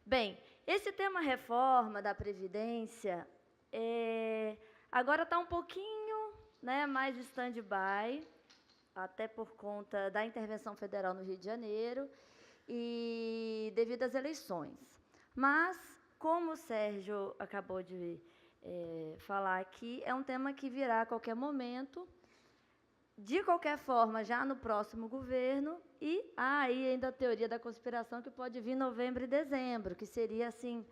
Bem, esse tema reforma da Previdência agora está um pouquinho, né, mais stand-by, até por conta da intervenção federal no Rio de Janeiro e devido às eleições. Mas, como o Sérgio acabou de falar aqui, é um tema que virá a qualquer momento, de qualquer forma, já no próximo governo, e há aí ainda a teoria da conspiração que pode vir em novembro e dezembro, que seria, assim,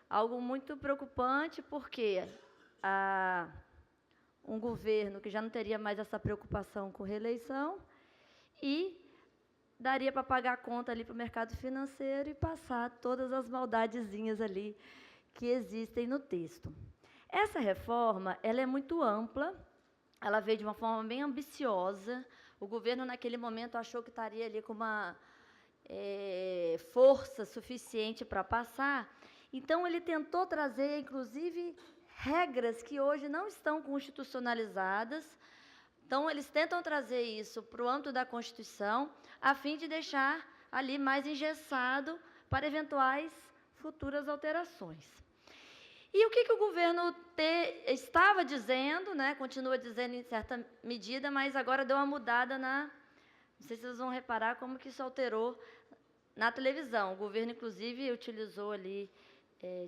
algo muito preocupante, porque um governo que já não teria mais essa preocupação com reeleição e daria para pagar a conta ali para o mercado financeiro e passar todas as maldadezinhas ali que existem no texto. Essa reforma, ela é muito ampla, ela veio de uma forma bem ambiciosa. O governo, naquele momento, achou que estaria ali com uma força suficiente para passar. Então, ele tentou trazer, inclusive, regras que hoje não estão constitucionalizadas. Então, eles tentam trazer isso para o âmbito da Constituição, a fim de deixar ali mais engessado para eventuais futuras alterações. E o que o governo estava dizendo, né, continua dizendo em certa medida, mas agora deu uma mudada não sei se vocês vão reparar como que isso alterou na televisão. O governo, inclusive, utilizou ali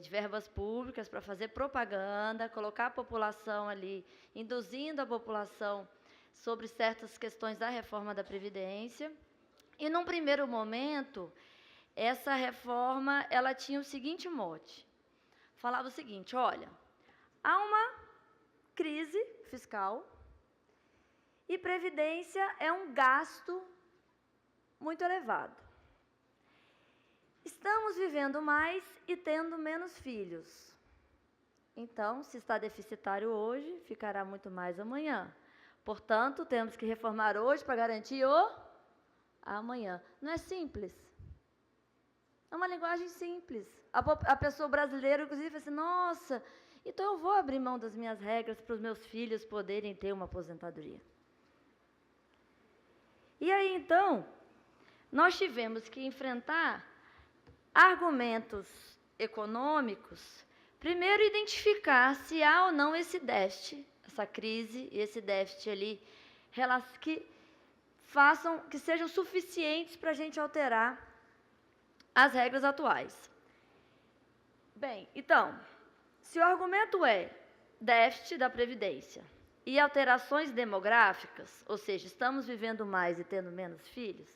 de verbas públicas para fazer propaganda, colocar a população ali, induzindo a população sobre certas questões da reforma da Previdência. E, num primeiro momento, essa reforma ela tinha o seguinte mote. Falava o seguinte, olha, há uma crise fiscal e Previdência é um gasto muito elevado. Estamos vivendo mais e tendo menos filhos. Então, se está deficitário hoje, ficará muito mais amanhã. Portanto, temos que reformar hoje para garantir o amanhã. Não é simples? É uma linguagem simples. A pessoa brasileira, inclusive, fala assim, nossa, então eu vou abrir mão das minhas regras para os meus filhos poderem ter uma aposentadoria. E aí, então, nós tivemos que enfrentar argumentos econômicos, primeiro identificar se há ou não esse déficit, essa crise, esse déficit ali, que sejam suficientes para a gente alterar as regras atuais. Bem, então, se o argumento é déficit da Previdência e alterações demográficas, ou seja, estamos vivendo mais e tendo menos filhos,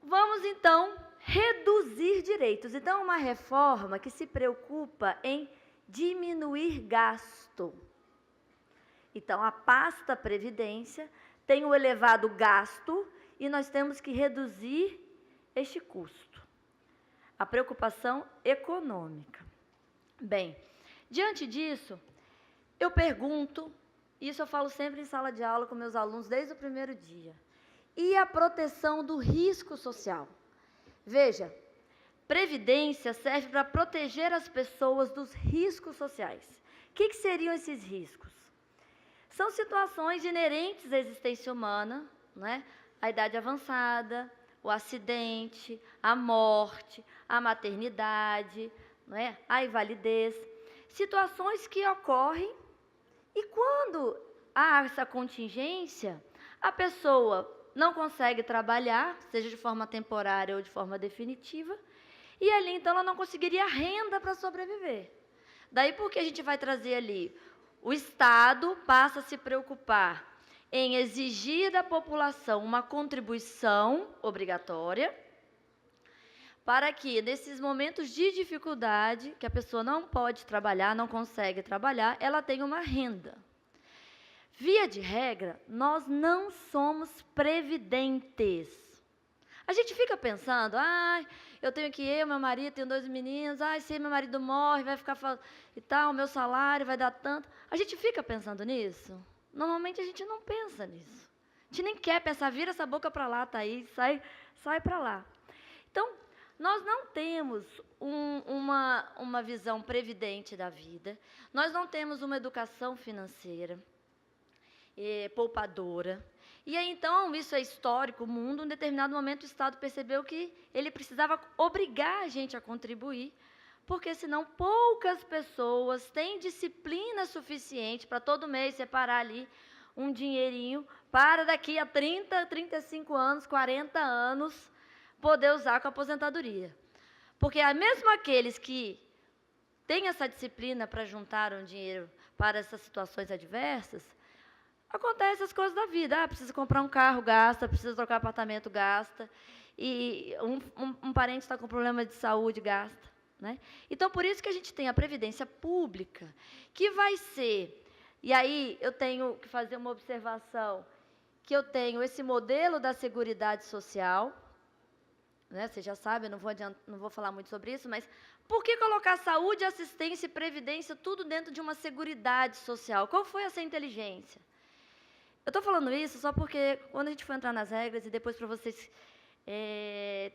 vamos, então, reduzir direitos. Então, uma reforma que se preocupa em diminuir gasto. Então, a pasta Previdência tem um elevado gasto e nós temos que reduzir este custo. A preocupação econômica. Bem, diante disso, eu pergunto, isso eu falo sempre em sala de aula com meus alunos desde o primeiro dia, e a proteção do risco social? Veja, Previdência serve para proteger as pessoas dos riscos sociais. O que seriam esses riscos? São situações inerentes à existência humana, né? A idade avançada, o acidente, a morte, a maternidade, né? A invalidez. Situações que ocorrem e quando há essa contingência, a pessoa não consegue trabalhar, seja de forma temporária ou de forma definitiva, e ali, então, ela não conseguiria renda para sobreviver. Daí, porque a gente vai trazer ali, o Estado passa a se preocupar em exigir da população uma contribuição obrigatória, para que, nesses momentos de dificuldade, que a pessoa não pode trabalhar, não consegue trabalhar, ela tenha uma renda. Via de regra, nós não somos previdentes. A gente fica pensando, eu tenho que meu marido, tenho 2 meninos, se meu marido morre, vai ficar e tal, meu salário vai dar tanto. A gente fica pensando nisso? Normalmente a gente não pensa nisso. A gente nem quer pensar, vira essa boca para lá, Thaís, sai para lá. Então, nós não temos uma visão previdente da vida, nós não temos uma educação financeira poupadora. E aí, então, isso é histórico, o mundo, em determinado momento, o Estado percebeu que ele precisava obrigar a gente a contribuir, porque senão poucas pessoas têm disciplina suficiente para todo mês separar ali um dinheirinho para daqui a 30, 35 anos, 40 anos, poder usar com a aposentadoria. Porque mesmo aqueles que têm essa disciplina para juntar um dinheiro para essas situações adversas, acontecem as coisas da vida. Precisa comprar um carro, gasta. Precisa trocar apartamento, gasta. E um parente está com problema de saúde, gasta. Né? Então, por isso que a gente tem a Previdência Pública, que vai ser... E aí, eu tenho que fazer uma observação, que eu tenho esse modelo da Seguridade Social, né? Você já sabe, eu não vou falar muito sobre isso, mas por que colocar saúde, assistência e previdência tudo dentro de uma Seguridade Social? Qual foi essa inteligência? Eu estou falando isso só porque, quando a gente for entrar nas regras, e depois para vocês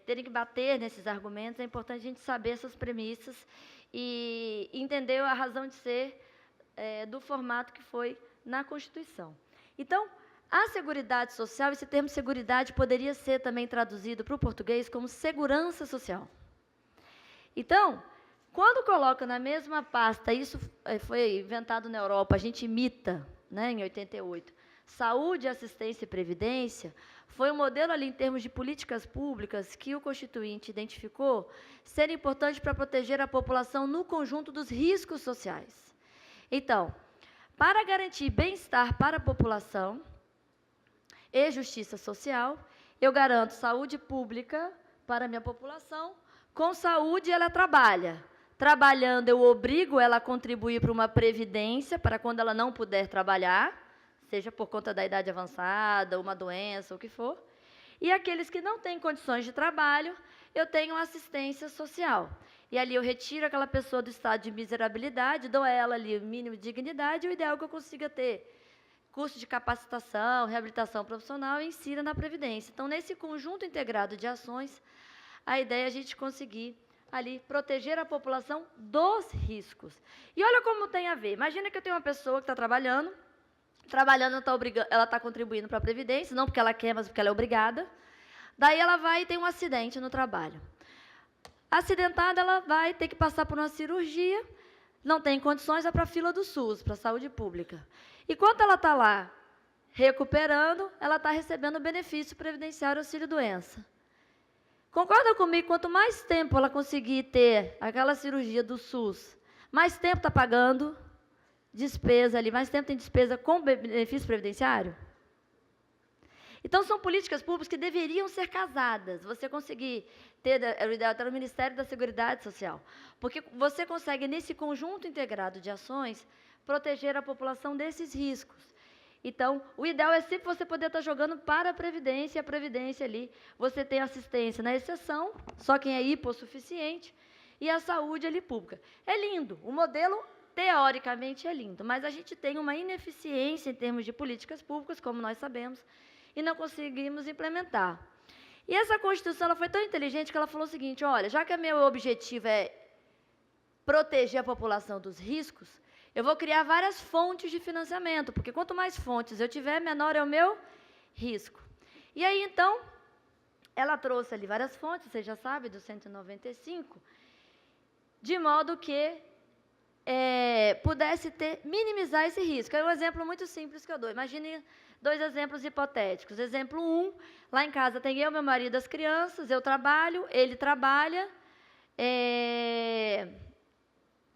terem que bater nesses argumentos, é importante a gente saber essas premissas e entender a razão de ser do formato que foi na Constituição. Então, a Seguridade Social, esse termo seguridade poderia ser também traduzido para o português como segurança social. Então, quando coloca na mesma pasta, isso foi inventado na Europa, a gente imita, né, em 88, saúde, assistência e previdência, foi um modelo ali em termos de políticas públicas que o Constituinte identificou ser importante para proteger a população no conjunto dos riscos sociais. Então, para garantir bem-estar para a população e justiça social, eu garanto saúde pública para a minha população. Com saúde, ela trabalha. Trabalhando, eu obrigo ela a contribuir para uma previdência, para quando ela não puder trabalhar, seja por conta da idade avançada, uma doença, o que for. E aqueles que não têm condições de trabalho, eu tenho assistência social. E ali eu retiro aquela pessoa do estado de miserabilidade, dou a ela ali o mínimo de dignidade, o ideal é que eu consiga ter curso de capacitação, reabilitação profissional e insira na Previdência. Então, nesse conjunto integrado de ações, a ideia é a gente conseguir ali proteger a população dos riscos. E olha como tem a ver. Imagina que eu tenho uma pessoa que está trabalhando, ela está contribuindo para a Previdência, não porque ela quer, mas porque ela é obrigada. Daí ela vai e tem um acidente no trabalho. Acidentada, ela vai ter que passar por uma cirurgia, não tem condições, vai para a fila do SUS, para a saúde pública. Enquanto ela está lá recuperando, ela está recebendo o benefício previdenciário auxílio-doença. Concorda comigo? Quanto mais tempo ela conseguir ter aquela cirurgia do SUS, mais tempo está pagando despesa ali, mais tempo tem despesa com benefício previdenciário? Então, são políticas públicas que deveriam ser casadas. Você conseguir ter, o ideal está no Ministério da Seguridade Social, porque você consegue, nesse conjunto integrado de ações, proteger a população desses riscos. Então, o ideal é sempre você poder estar jogando para a Previdência, e a Previdência ali, você tem assistência na exceção, só quem é hipossuficiente, e a saúde ali pública. É lindo, o modelo, teoricamente, é lindo, mas a gente tem uma ineficiência em termos de políticas públicas, como nós sabemos, e não conseguimos implementar. E essa Constituição ela foi tão inteligente que ela falou o seguinte, olha, já que o meu objetivo é proteger a população dos riscos, eu vou criar várias fontes de financiamento, porque quanto mais fontes eu tiver, menor é o meu risco. E aí, então, ela trouxe ali várias fontes, você já sabe, do 195, de modo que pudesse minimizar esse risco. É um exemplo muito simples que eu dou. Imagine 2 exemplos hipotéticos. Exemplo 1, lá em casa tem eu, meu marido, as crianças, eu trabalho, ele trabalha,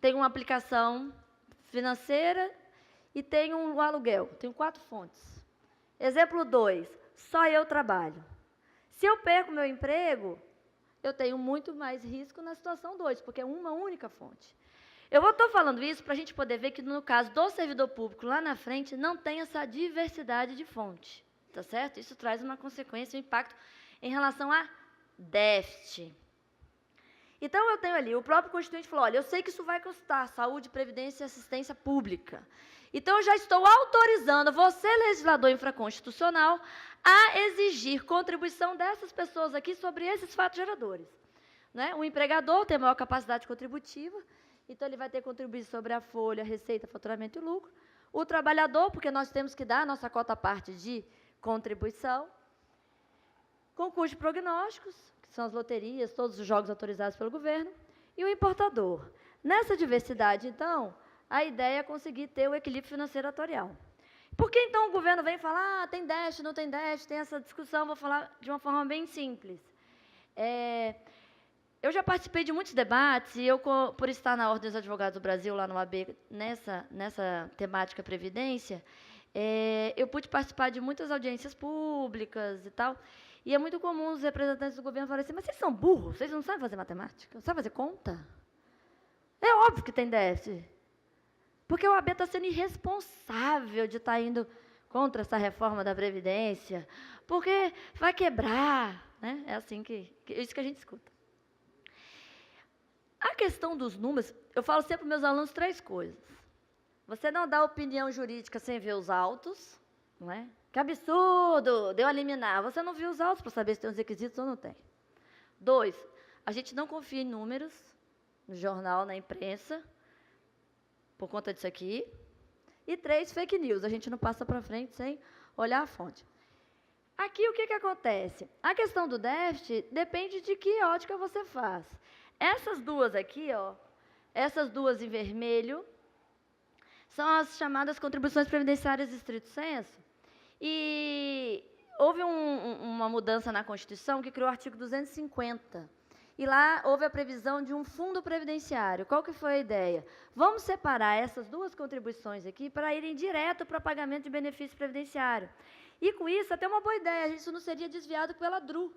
tem uma aplicação financeira e tem um aluguel. Tenho 4 fontes. Exemplo 2, só eu trabalho. Se eu perco meu emprego, eu tenho muito mais risco na situação 2, porque é uma única fonte. Eu estou falando isso para a gente poder ver que, no caso do servidor público, lá na frente, não tem essa diversidade de fonte, tá certo? Isso traz uma consequência, um impacto em relação a déficit. Então, eu tenho ali, o próprio Constituinte falou, olha, eu sei que isso vai custar saúde, previdência e assistência pública. Então, eu já estou autorizando você, legislador infraconstitucional, a exigir contribuição dessas pessoas aqui sobre esses fatos geradores. Né? O empregador tem maior capacidade contributiva, então ele vai ter que contribuir sobre a folha, receita, faturamento e lucro. O trabalhador, porque nós temos que dar a nossa cota parte de contribuição, concurso de prognósticos, que são as loterias, todos os jogos autorizados pelo governo, e o importador. Nessa diversidade, então, a ideia é conseguir ter o equilíbrio financeiro atuarial. Por que, então, o governo vem falar, tem déficit, não tem déficit, tem essa discussão, vou falar de uma forma bem simples. Eu já participei de muitos debates, e eu, por estar na Ordem dos Advogados do Brasil, lá no AB, nessa temática Previdência, eu pude participar de muitas audiências públicas e tal, e é muito comum os representantes do governo falarem assim, mas vocês são burros, vocês não sabem fazer matemática, não sabem fazer conta? É óbvio que tem déficit. Porque o AB está sendo irresponsável de estar indo contra essa reforma da Previdência, porque vai quebrar, né? É assim isso que a gente escuta. A questão dos números, eu falo sempre para meus alunos 3 coisas. Você não dá opinião jurídica sem ver os autos, não é? Que absurdo, deu a liminar. Você não viu os autos para saber se tem os requisitos ou não tem. 2, a gente não confia em números no jornal, na imprensa, por conta disso aqui. E 3, fake news. A gente não passa para frente sem olhar a fonte. Aqui, o que acontece? A questão do déficit depende de que ótica você faz. Essas duas aqui, ó, essas duas em vermelho, são as chamadas contribuições previdenciárias estrito senso. E houve uma mudança na Constituição que criou o artigo 250. E lá houve a previsão de um fundo previdenciário. Qual que foi a ideia? Vamos separar essas duas contribuições aqui para irem direto para pagamento de benefício previdenciário. E com isso, até uma boa ideia, isso não seria desviado pela DRU,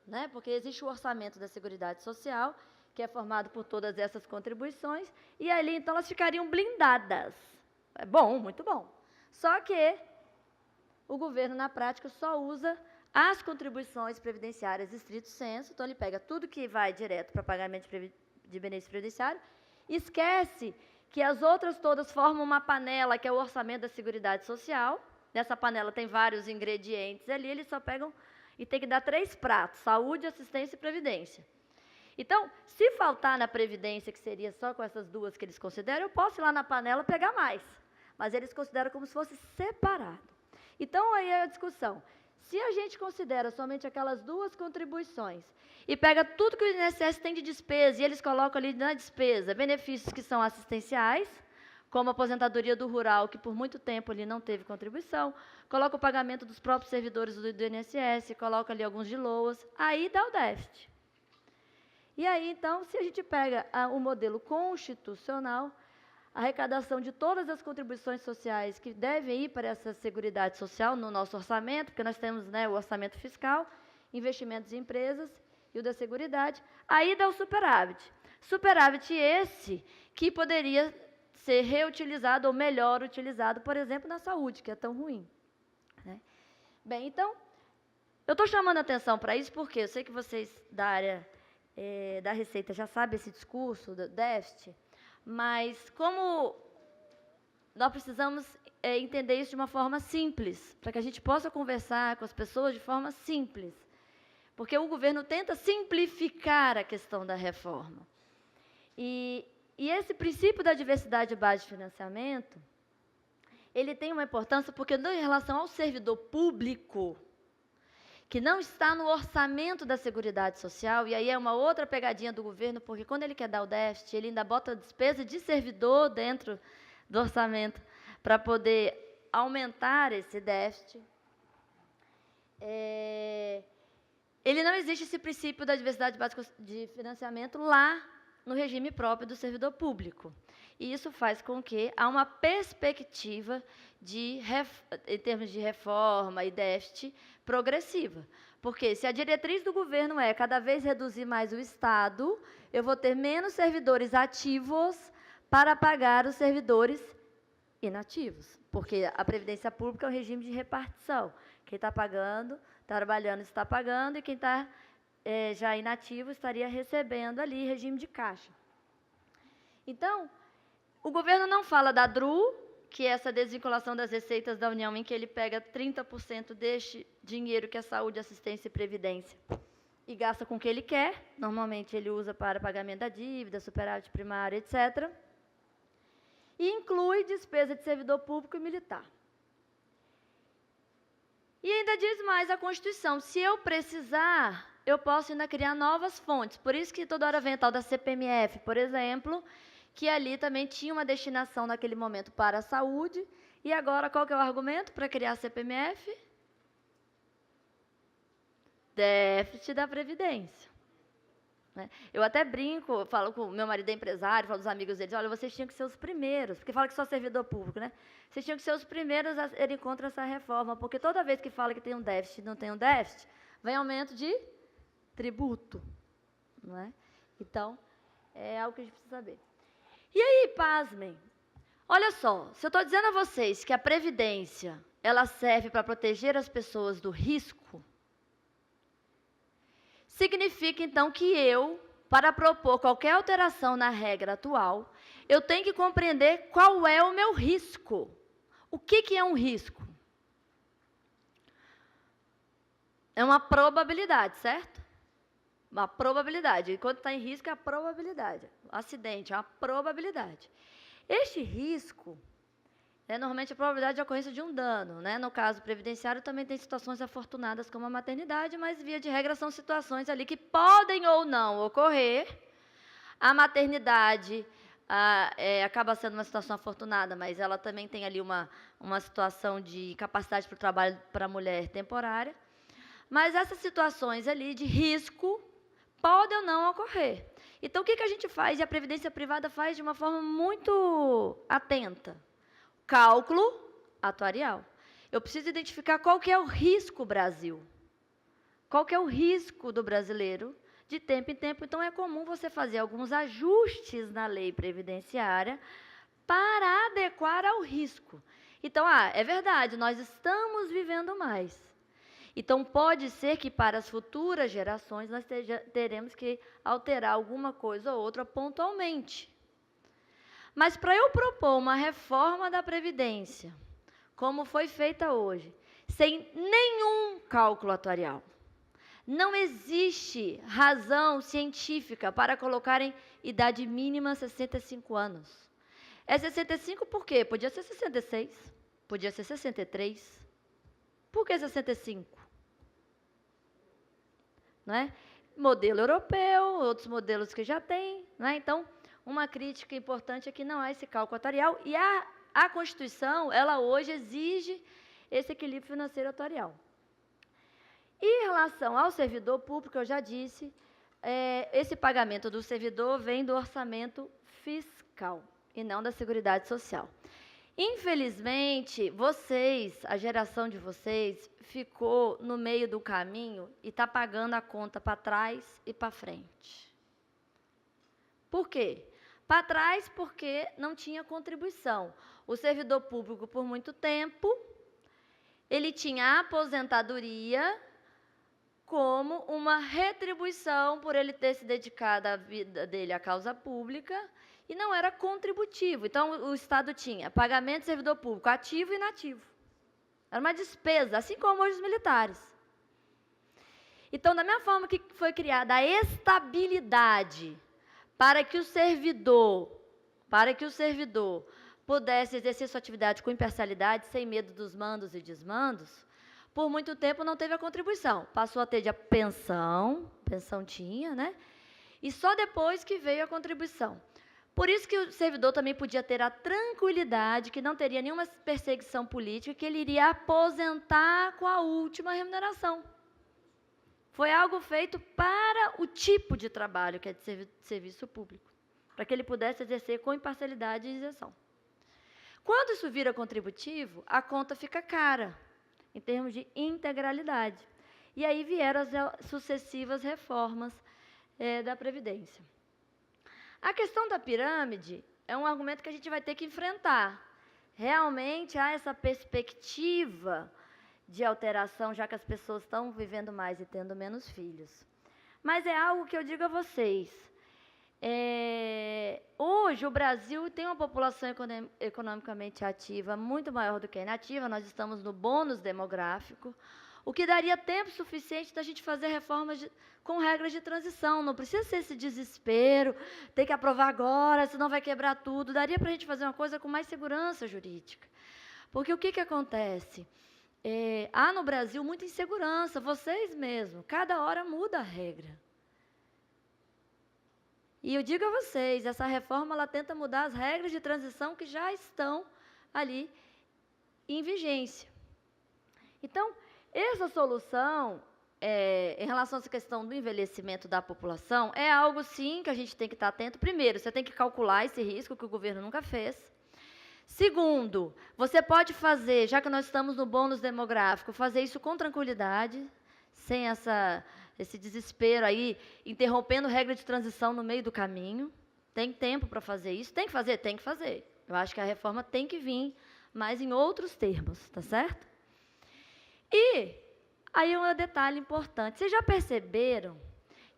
né? Porque existe o orçamento da Seguridade Social, que é formado por todas essas contribuições, e ali, então, elas ficariam blindadas. É bom, muito bom. Só que o governo, na prática, só usa as contribuições previdenciárias estrito senso, então ele pega tudo que vai direto para pagamento de benefício previdenciário, esquece que as outras todas formam uma panela, que é o orçamento da Seguridade Social. Nessa panela tem vários ingredientes ali, eles só pegam e tem que dar 3 pratos, saúde, assistência e previdência. Então, se faltar na previdência, que seria só com essas duas que eles consideram, eu posso ir lá na panela pegar mais, mas eles consideram como se fosse separado. Então, aí é a discussão. Se a gente considera somente aquelas duas contribuições e pega tudo que o INSS tem de despesa e eles colocam ali na despesa benefícios que são assistenciais, como a aposentadoria do rural, que por muito tempo ali não teve contribuição, coloca o pagamento dos próprios servidores do INSS, coloca ali alguns de LOAS, aí dá o déficit. E aí, então, se a gente pega o modelo constitucional, a arrecadação de todas as contribuições sociais que devem ir para essa Seguridade Social no nosso orçamento, porque nós temos, né, o orçamento fiscal, investimentos em empresas e o da Seguridade, aí dá o superávit. Superávit esse que poderia ser reutilizado ou melhor utilizado, por exemplo, na saúde, que é tão ruim, né? Bem, então, eu estou chamando a atenção para isso porque eu sei que vocês da área da Receita já sabem esse discurso do déficit, mas como nós precisamos entender isso de uma forma simples, para que a gente possa conversar com as pessoas de forma simples, porque o governo tenta simplificar a questão da reforma. E esse princípio da diversidade de base de financiamento, ele tem uma importância porque, em relação ao servidor público, que não está no orçamento da Seguridade Social, e aí é uma outra pegadinha do governo, porque quando ele quer dar o déficit, ele ainda bota a despesa de servidor dentro do orçamento para poder aumentar esse déficit. Ele não existe esse princípio da diversidade básica de financiamento lá no regime próprio do servidor público. E isso faz com que há uma perspectiva em termos de reforma e déficit progressiva. Porque se a diretriz do governo é cada vez reduzir mais o Estado, eu vou ter menos servidores ativos para pagar os servidores inativos. Porque a Previdência Pública é um regime de repartição. Quem está pagando, trabalhando, está pagando, e quem está já inativo estaria recebendo ali regime de caixa. Então, o governo não fala da DRU, que é essa desvinculação das receitas da União, em que ele pega 30% deste dinheiro, que é saúde, assistência e previdência, e gasta com o que ele quer. Normalmente, ele usa para pagamento da dívida, superávit primário, etc. E inclui despesa de servidor público e militar. E ainda diz mais a Constituição, se eu precisar, eu posso ainda criar novas fontes. Por isso que toda hora vem a tal da CPMF, por exemplo, que ali também tinha uma destinação naquele momento para a saúde. E agora, qual que é o argumento para criar a CPMF? Déficit da Previdência. Eu até brinco, falo com o meu marido é empresário, falo dos amigos deles, olha, vocês tinham que ser os primeiros, porque fala que só servidor público, né? Vocês tinham que ser os primeiros a irem contra essa reforma, porque toda vez que fala que tem um déficit e não tem um déficit, vem aumento de tributo, não é? Então, é algo que a gente precisa saber. E aí, pasmem, olha só, se eu estou dizendo a vocês que a Previdência, ela serve para proteger as pessoas do risco, significa, então, que eu, para propor qualquer alteração na regra atual, eu tenho que compreender qual é o meu risco. O que é um risco? É uma probabilidade, certo? Uma probabilidade. E quando está em risco, é a probabilidade. O acidente é uma probabilidade. Este risco é normalmente a probabilidade de ocorrência de um dano, né? No caso previdenciário, também tem situações afortunadas como a maternidade, mas, via de regra, são situações ali que podem ou não ocorrer. A maternidade acaba sendo uma situação afortunada, mas ela também tem ali uma situação de capacidade para o trabalho para a mulher temporária. Mas essas situações ali de risco podem ou não ocorrer. Então, o que a gente faz? E a Previdência Privada faz de uma forma muito atenta. Cálculo atuarial. Eu preciso identificar qual que é o risco Brasil. Qual que é o risco do brasileiro de tempo em tempo. Então, é comum você fazer alguns ajustes na lei previdenciária para adequar ao risco. Então, é verdade, nós estamos vivendo mais. Então, pode ser que para as futuras gerações nós teremos que alterar alguma coisa ou outra pontualmente. Mas para eu propor uma reforma da Previdência, como foi feita hoje, sem nenhum cálculo atuarial, não existe razão científica para colocar em idade mínima 65 anos. É 65 por quê? Podia ser 66, podia ser 63. Por que 65? Não é? Modelo europeu, outros modelos que já tem, não é? Então, uma crítica importante é que não há esse cálculo atuarial e a Constituição, ela hoje exige esse equilíbrio financeiro atuarial. E em relação ao servidor público, eu já disse, esse pagamento do servidor vem do orçamento fiscal e não da Seguridade Social. Infelizmente, a geração de vocês, ficou no meio do caminho e está pagando a conta para trás e para frente. Por quê? Para trás, porque não tinha contribuição. O servidor público, por muito tempo, ele tinha a aposentadoria como uma retribuição por ele ter se dedicado a vida dele à causa pública e não era contributivo. Então, o Estado tinha pagamento de servidor público ativo e inativo. Era uma despesa, assim como hoje os militares. Então, da mesma forma que foi criada a estabilidade para que o servidor pudesse exercer sua atividade com imparcialidade, sem medo dos mandos e desmandos, por muito tempo não teve a contribuição. Passou a ter a pensão tinha, né? E só depois que veio a contribuição. Por isso que o servidor também podia ter a tranquilidade que não teria nenhuma perseguição política, que ele iria aposentar com a última remuneração. Foi algo feito para o tipo de trabalho, que é de serviço público, para que ele pudesse exercer com imparcialidade e isenção. Quando isso vira contributivo, a conta fica cara, em termos de integralidade. E aí vieram as sucessivas reformas da Previdência. A questão da pirâmide é um argumento que a gente vai ter que enfrentar. Realmente há essa perspectiva de alteração, já que as pessoas estão vivendo mais e tendo menos filhos. Mas é algo que eu digo a vocês. Hoje, o Brasil tem uma população economicamente ativa muito maior do que a inativa. Nós estamos no bônus demográfico, o que daria tempo suficiente da gente fazer reformas com regras de transição. Não precisa ser esse desespero, tem que aprovar agora, senão vai quebrar tudo. Daria para a gente fazer uma coisa com mais segurança jurídica. Porque o que acontece? há no Brasil muita insegurança, vocês mesmos, cada hora muda a regra. E eu digo a vocês, essa reforma ela tenta mudar as regras de transição que já estão ali em vigência. Então, essa solução, em relação a essa questão do envelhecimento da população, é algo, sim, que a gente tem que estar atento. Primeiro, você tem que calcular esse risco que o governo nunca fez. Segundo, você pode fazer, já que nós estamos no bônus demográfico, fazer isso com tranquilidade, sem esse desespero aí, interrompendo regra de transição no meio do caminho. Tem tempo para fazer isso? Tem que fazer? Tem que fazer. Eu acho que a reforma tem que vir, mas em outros termos, tá certo? E aí um detalhe importante. Vocês já perceberam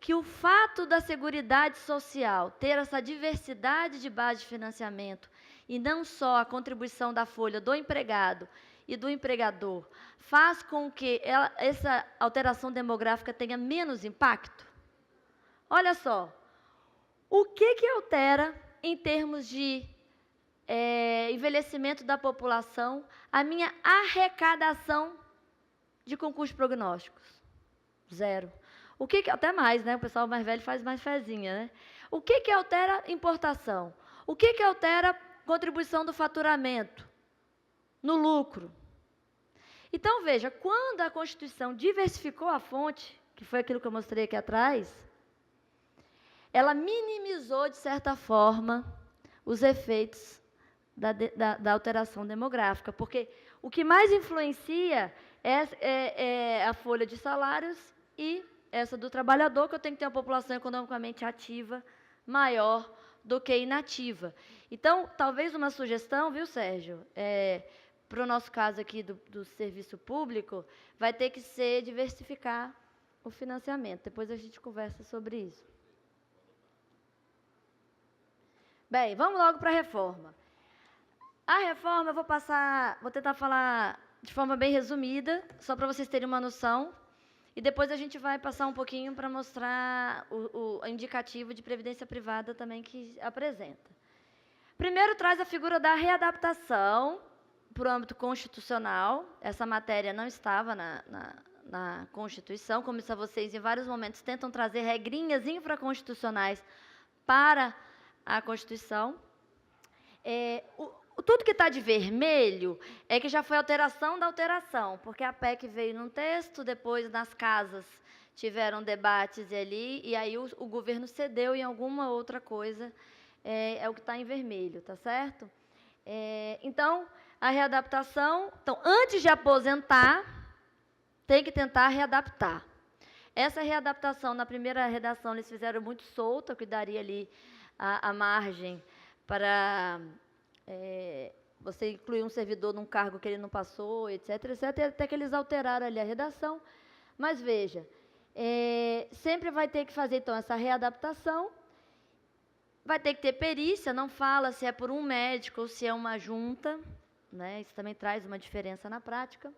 que o fato da Seguridade Social ter essa diversidade de base de financiamento e não só a contribuição da folha do empregado e do empregador, faz com que essa alteração demográfica tenha menos impacto? Olha só, o que altera em termos de envelhecimento da população a minha arrecadação de concursos prognósticos? Zero. O que até mais, né? O pessoal mais velho faz mais fezinha, né? O que altera importação? O que altera contribuição do faturamento no lucro? Então, veja, quando a Constituição diversificou a fonte, que foi aquilo que eu mostrei aqui atrás, ela minimizou, de certa forma, os efeitos da alteração demográfica, porque o que mais influencia é a folha de salários e essa do trabalhador, que eu tenho que ter uma população economicamente ativa maior do que inativa. Então, talvez uma sugestão, viu, Sérgio, para o nosso caso aqui do serviço público, vai ter que ser diversificar o financiamento. Depois a gente conversa sobre isso. Bem, vamos logo para a reforma. A reforma, eu vou tentar falar de forma bem resumida, só para vocês terem uma noção, e depois a gente vai passar um pouquinho para mostrar o indicativo de previdência privada também que apresenta. Primeiro, traz a figura da readaptação para o âmbito constitucional. Essa matéria não estava na Constituição, como isso vocês em vários momentos tentam trazer regrinhas infraconstitucionais para a Constituição. Tudo que está de vermelho é que já foi alteração da alteração, porque a PEC veio num texto, depois nas casas tiveram debates ali, e aí o governo cedeu em alguma outra coisa, é o que está em vermelho, tá certo? Então, a readaptação, antes de aposentar, tem que tentar readaptar. Essa readaptação, na primeira redação, eles fizeram muito solta, que daria ali a margem para você incluir um servidor num cargo que ele não passou, etc., até que eles alteraram ali a redação. Mas, veja, sempre vai ter que fazer, então, essa readaptação, vai ter que ter perícia, não fala se é por um médico ou se é uma junta, né? Isso também traz uma diferença na prática.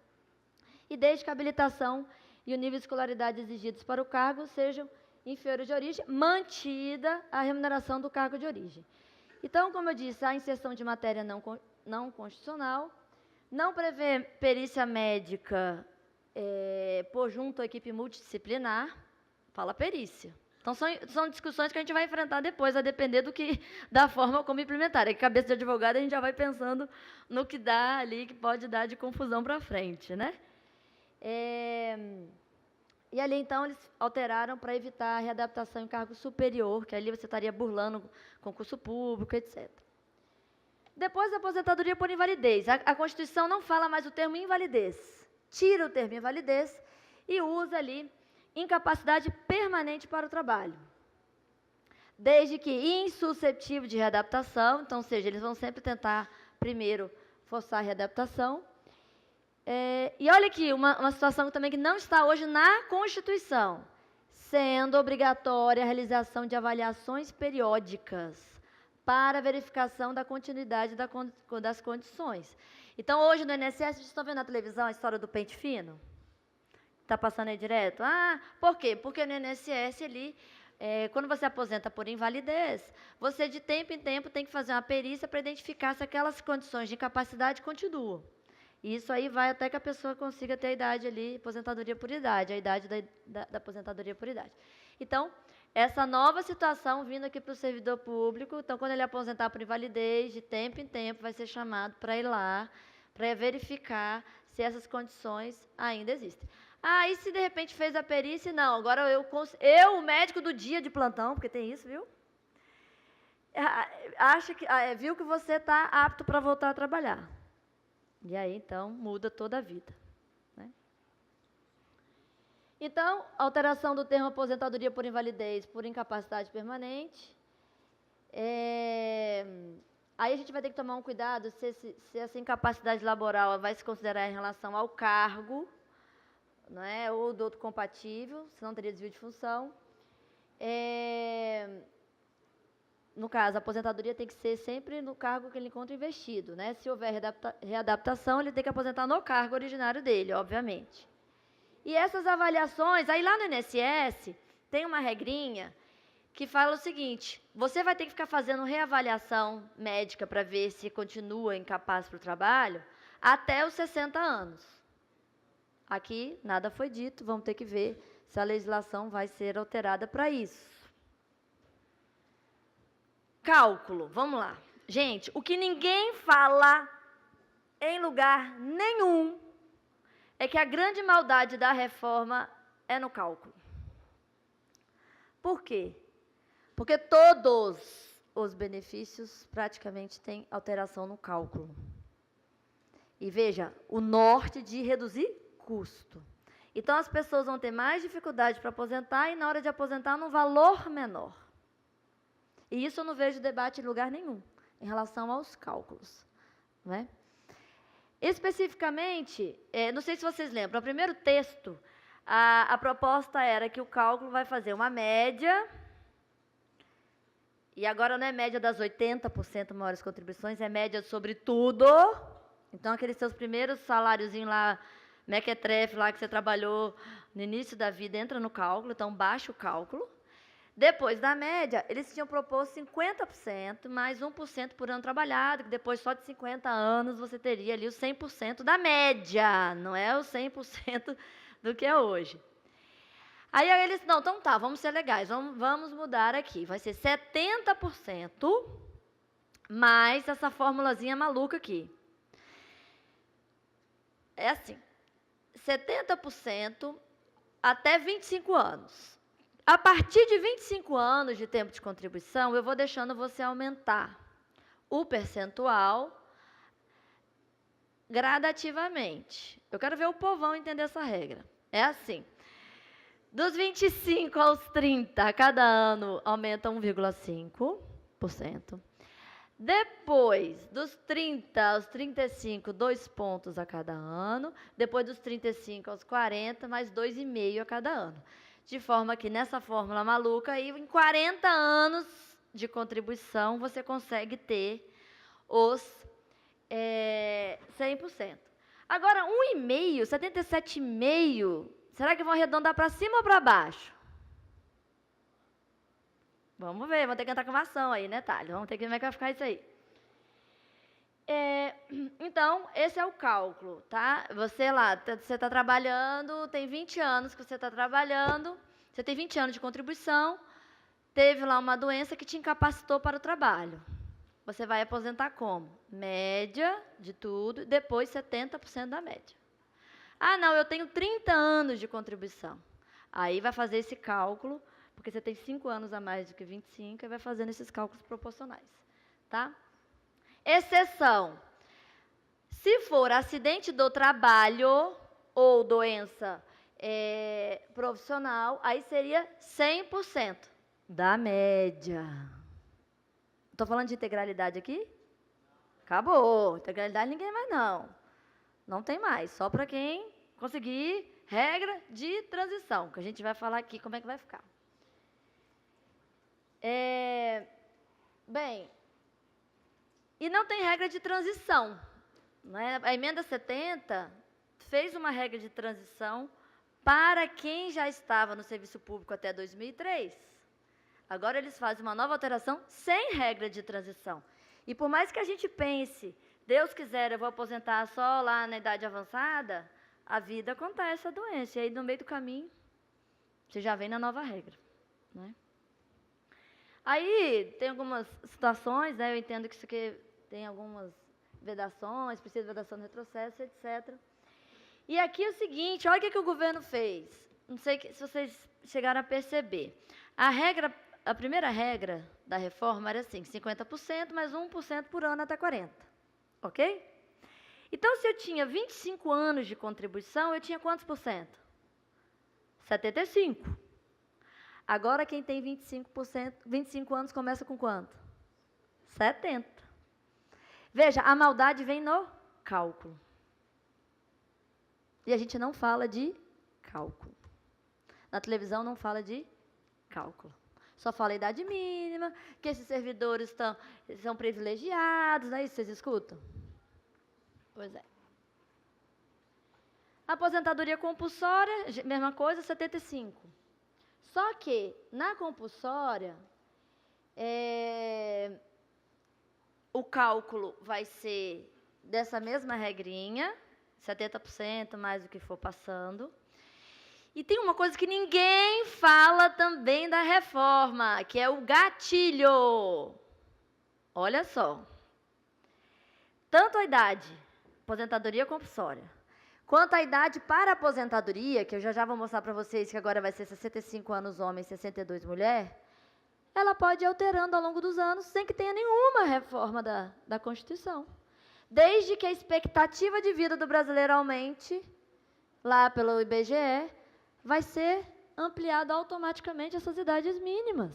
E desde que a habilitação e o nível de escolaridade exigidos para o cargo sejam inferiores de origem, mantida a remuneração do cargo de origem. Então, como eu disse, a inserção de matéria não constitucional, não prevê perícia médica por junto à equipe multidisciplinar, fala perícia. Então, são discussões que a gente vai enfrentar depois, a depender da forma como implementar. É que cabeça de advogado a gente já vai pensando no que dá ali, que pode dar de confusão para frente, né? E ali, então, eles alteraram para evitar a readaptação em cargo superior, que ali você estaria burlando concurso público, etc. Depois, a aposentadoria por invalidez. A Constituição não fala mais o termo invalidez. Tira o termo invalidez e usa ali incapacidade permanente para o trabalho. Desde que insuscetível de readaptação, então, ou seja, eles vão sempre tentar, primeiro, forçar a readaptação. E olha aqui, uma situação também que não está hoje na Constituição, sendo obrigatória a realização de avaliações periódicas para verificação da continuidade das condições. Então, hoje no INSS, vocês estão vendo na televisão a história do pente fino? Está passando aí direto? Por quê? Porque no INSS ali, quando você aposenta por invalidez, você de tempo em tempo tem que fazer uma perícia para identificar se aquelas condições de incapacidade continuam. E isso aí vai até que a pessoa consiga ter a idade ali, aposentadoria por idade, a idade da aposentadoria por idade. Então, essa nova situação vindo aqui para o servidor público, então quando ele aposentar por invalidez, de tempo em tempo, vai ser chamado para ir lá, para verificar se essas condições ainda existem. Ah, e se de repente fez a perícia? Não, agora eu, o médico do dia de plantão, porque tem isso, viu? Viu que você está apto para voltar a trabalhar. E aí, então, muda toda a vida. Né? Então, alteração do termo aposentadoria por invalidez por incapacidade permanente. Aí a gente vai ter que tomar um cuidado se essa incapacidade laboral vai se considerar em relação ao cargo, não é? Ou do outro compatível, senão teria desvio de função. No caso, a aposentadoria tem que ser sempre no cargo que ele encontra investido, né? Se houver readaptação, ele tem que aposentar no cargo originário dele, obviamente. E essas avaliações, aí lá no INSS, tem uma regrinha que fala o seguinte, você vai ter que ficar fazendo reavaliação médica para ver se continua incapaz para o trabalho até os 60 anos. Aqui, nada foi dito, vamos ter que ver se a legislação vai ser alterada para isso. Cálculo, vamos lá. Gente, o que ninguém fala em lugar nenhum é que a grande maldade da reforma é no cálculo. Por quê? Porque todos os benefícios praticamente têm alteração no cálculo. E veja, o norte de reduzir custo. Então, as pessoas vão ter mais dificuldade para aposentar e, na hora de aposentar, num valor menor. E isso eu não vejo debate em lugar nenhum, em relação aos cálculos. Né? Especificamente, não sei se vocês lembram, o primeiro texto, a proposta era que o cálculo vai fazer uma média, e agora não é média das 80% maiores contribuições, é média sobre tudo. Então, aqueles seus primeiros saláriozinhos lá, mequetrefe lá que você trabalhou no início da vida, entra no cálculo, então baixa o cálculo. Depois da média, eles tinham proposto 50%, mais 1% por ano trabalhado, que depois só de 50 anos você teria ali o 100% da média, não é o 100% do que é hoje. Aí eles, não, então tá, vamos ser legais, vamos mudar aqui, vai ser 70% mais essa formulazinha maluca aqui. É assim, 70% até 25 anos. A partir de 25 anos de tempo de contribuição, eu vou deixando você aumentar o percentual gradativamente. Eu quero ver o povão entender essa regra. É assim, dos 25 aos 30, a cada ano aumenta 1,5%. Depois, dos 30 aos 35, 2 pontos a cada ano. Depois, dos 35 aos 40, mais 2,5 a cada ano. De forma que, nessa fórmula maluca, aí, em 40 anos de contribuição, você consegue ter os 100%. Agora, 1,5, 77,5, será que vão arredondar para cima ou para baixo? Vamos ver, vamos ter que entrar com uma ação aí, né, Thalio? Vamos ter que ver como é que vai ficar isso aí. Então, esse é o cálculo, tá? Você lá, você está trabalhando, tem 20 anos que você está trabalhando, você tem 20 anos de contribuição, teve lá uma doença que te incapacitou para o trabalho. Você vai aposentar como? Média de tudo, depois 70% da média. Ah, não, eu tenho 30 anos de contribuição. Aí vai fazer esse cálculo, porque você tem 5 anos a mais do que 25, e vai fazendo esses cálculos proporcionais, tá? Exceção. Se for acidente do trabalho ou doença profissional, aí seria 100% da média. Estou falando de integralidade aqui? Acabou. Integralidade ninguém mais não. Não tem mais. Só para quem conseguir regra de transição, que a gente vai falar aqui como é que vai ficar. Bem, e não tem regra de transição. Né? A emenda 70 fez uma regra de transição para quem já estava no serviço público até 2003. Agora eles fazem uma nova alteração sem regra de transição. E por mais que a gente pense, Deus quiser, eu vou aposentar só lá na idade avançada, a vida acontece a doença. E aí, no meio do caminho, você já vem na nova regra, né? Aí, tem algumas situações, né? Eu entendo que isso aqui tem algumas vedações, precisa de vedação no retrocesso, etc. E aqui é o seguinte, olha o que o governo fez. Não sei se vocês chegaram a perceber. A primeira regra da reforma era assim, 50% mais 1% por ano até 40. Ok? Então, se eu tinha 25 anos de contribuição, eu tinha quantos por cento? 75. Agora, quem tem 25 anos começa com quanto? 70. Veja, a maldade vem no cálculo. E a gente não fala de cálculo. Na televisão não fala de cálculo. Só fala a idade mínima, que esses servidores são privilegiados, não é isso que vocês escutam? Pois é. Aposentadoria compulsória, mesma coisa, 75. Só que, na compulsória, o cálculo vai ser dessa mesma regrinha, 70% mais o que for passando. E tem uma coisa que ninguém fala também da reforma, que é o gatilho. Olha só. Tanto a idade, aposentadoria compulsória, quanto a idade para aposentadoria, que eu já vou mostrar para vocês que agora vai ser 65 anos homem, 62 mulher, ela pode ir alterando ao longo dos anos sem que tenha nenhuma reforma da Constituição. Desde que a expectativa de vida do brasileiro aumente, lá pelo IBGE, vai ser ampliado automaticamente essas idades mínimas.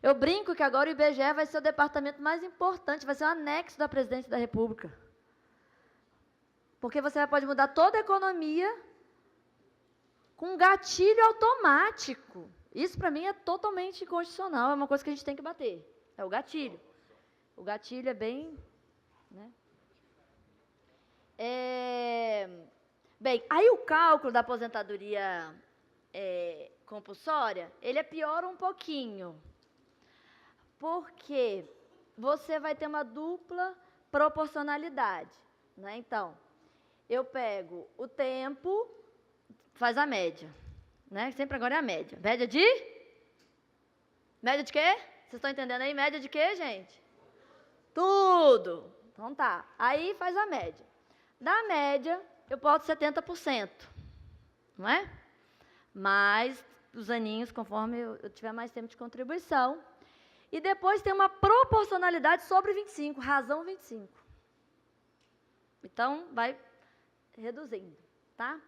Eu brinco que agora o IBGE vai ser o departamento mais importante, vai ser o anexo da Presidência da República. Porque você pode mudar toda a economia com um gatilho automático. Isso, para mim, é totalmente inconstitucional, é uma coisa que a gente tem que bater. É o gatilho. O gatilho é bem... né? Bem, aí o cálculo da aposentadoria compulsória, ele é pior um pouquinho. Porque você vai ter uma dupla proporcionalidade. Né? Então, eu pego o tempo, faz a média. Né? Sempre agora é a média. Média de? Média de quê? Vocês estão entendendo aí? Média de quê, gente? Tudo. Então tá. Aí faz a média. Da média, eu boto 70%. Não é? Mais os aninhos, conforme eu tiver mais tempo de contribuição. E depois tem uma proporcionalidade sobre 25, razão 25. Então, vai reduzindo, tá?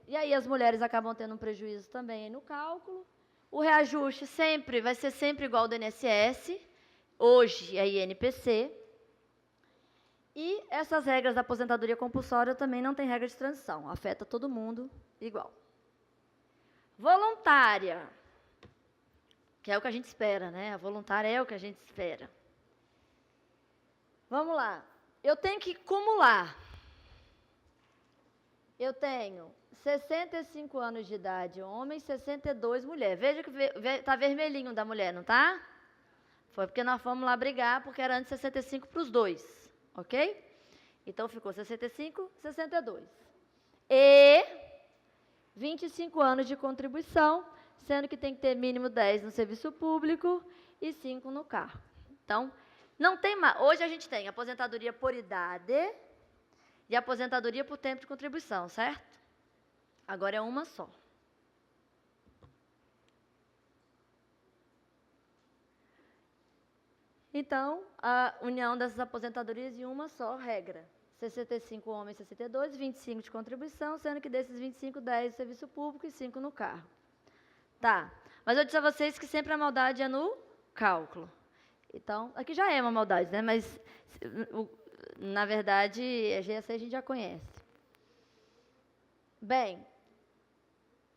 E aí as mulheres acabam tendo um prejuízo também aí no cálculo. O reajuste vai ser sempre igual ao do INSS, hoje é INPC. E essas regras da aposentadoria compulsória também não tem regra de transição, afeta todo mundo igual. Voluntária, que é o que a gente espera, né? A voluntária é o que a gente espera. Vamos lá. Eu tenho que acumular. Eu tenho 65 anos de idade, homem, 62, mulher. Veja que está vermelhinho da mulher, não tá? Foi porque nós fomos lá brigar, porque era antes 65 para os dois, ok? Então, ficou 65, 62. E 25 anos de contribuição, sendo que tem que ter mínimo 10 no serviço público e 5 no carro. Então, não tem mais. Hoje a gente tem aposentadoria por idade e aposentadoria por tempo de contribuição, certo? Agora é uma só. Então, a união dessas aposentadorias em uma só regra. 65 homens, 62, 25 de contribuição, sendo que desses 25, 10 de serviço público e 5 no carro. Tá, mas eu disse a vocês que sempre a maldade é no cálculo. Então, aqui já é uma maldade, né? Mas, na verdade, a GSA a gente já conhece. Bem,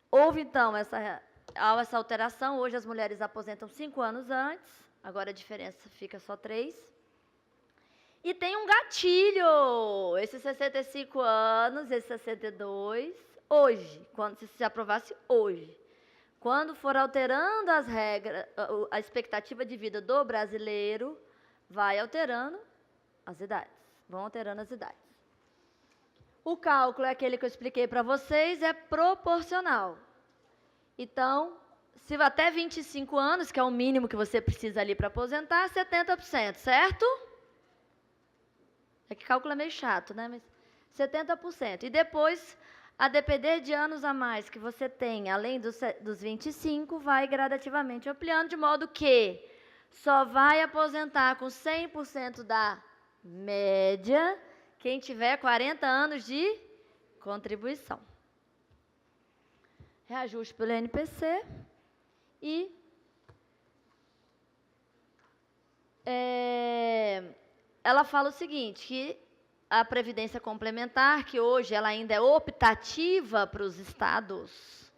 houve então essa alteração. Hoje as mulheres aposentam 5 anos antes, agora a diferença fica só 3. E tem um gatilho, esses 65 anos, esses 62, hoje, quando se aprovasse hoje. Quando for alterando as regras, a expectativa de vida do brasileiro vai alterando as idades. Vão alterando as idades. O cálculo é aquele que eu expliquei para vocês, é proporcional. Então, se até 25 anos, que é o mínimo que você precisa ali para aposentar, 70%, certo? É que cálculo é meio chato, né? Mas 70%. E depois, a depender de anos a mais que você tem, além dos 25, vai gradativamente ampliando, de modo que só vai aposentar com 100% da média quem tiver 40 anos de contribuição. Reajuste pelo INPC e ela fala o seguinte, que a Previdência Complementar, que hoje ela ainda é optativa para os estados,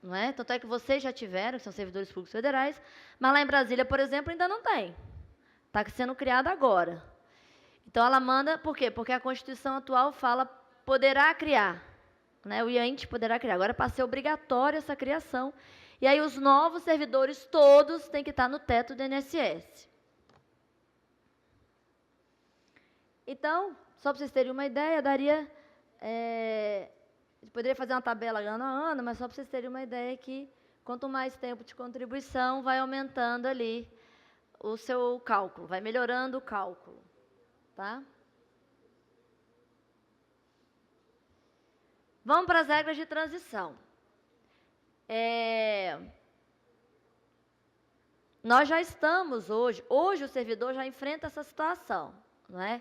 não é? Tanto é que vocês já tiveram, que são servidores públicos federais, mas lá em Brasília, por exemplo, ainda não tem. Está sendo criada agora. Então, ela manda, por quê? Porque a Constituição atual fala, poderá criar, né? O IANT poderá criar. Agora, para ser obrigatória essa criação. E aí, os novos servidores todos têm que estar no teto do INSS. Então, só para vocês terem uma ideia, daria... poderia fazer uma tabela ano a ano, mas só para vocês terem uma ideia que, quanto mais tempo de contribuição, vai aumentando ali o seu cálculo, vai melhorando o cálculo. Tá? Vamos para as regras de transição. Nós já estamos hoje o servidor já enfrenta essa situação, não é?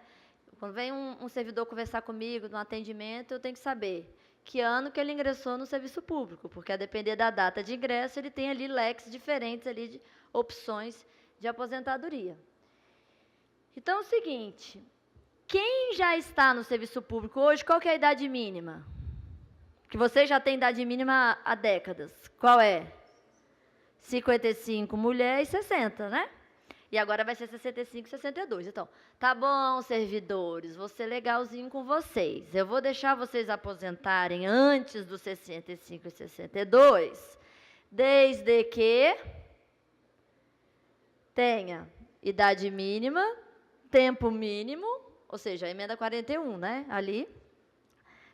Quando vem um servidor conversar comigo no atendimento, eu tenho que saber que ano que ele ingressou no serviço público, porque a depender da data de ingresso, ele tem ali leques diferentes ali de opções de aposentadoria. Então, é o seguinte, quem já está no serviço público hoje, qual que é a idade mínima? Que você já tem idade mínima há décadas. Qual é? 55 mulher e 60, né? E agora vai ser 65 e 62. Então, tá bom, servidores, vou ser legalzinho com vocês. Eu vou deixar vocês aposentarem antes dos 65 e 62, desde que tenha idade mínima, tempo mínimo, ou seja, a emenda 41, né? Ali,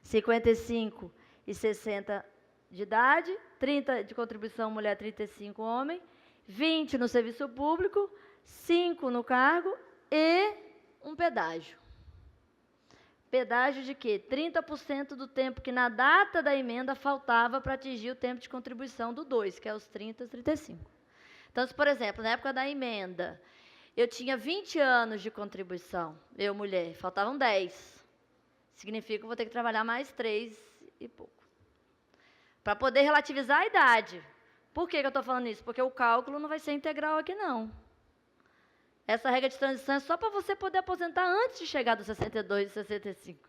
55 e 60 de idade, 30 de contribuição mulher, 35 homem, 20 no serviço público, 5 no cargo e um pedágio. Pedágio de quê? 30% do tempo que na data da emenda faltava para atingir o tempo de contribuição do 2, que é os 30 e 35. Então, se, por exemplo, na época da emenda, eu tinha 20 anos de contribuição, eu, mulher, faltavam 10. Significa que eu vou ter que trabalhar mais 3 e pouco. Para poder relativizar a idade. Por que eu estou falando isso? Porque o cálculo não vai ser integral aqui, não. Essa regra de transição é só para você poder aposentar antes de chegar dos 62 e 65.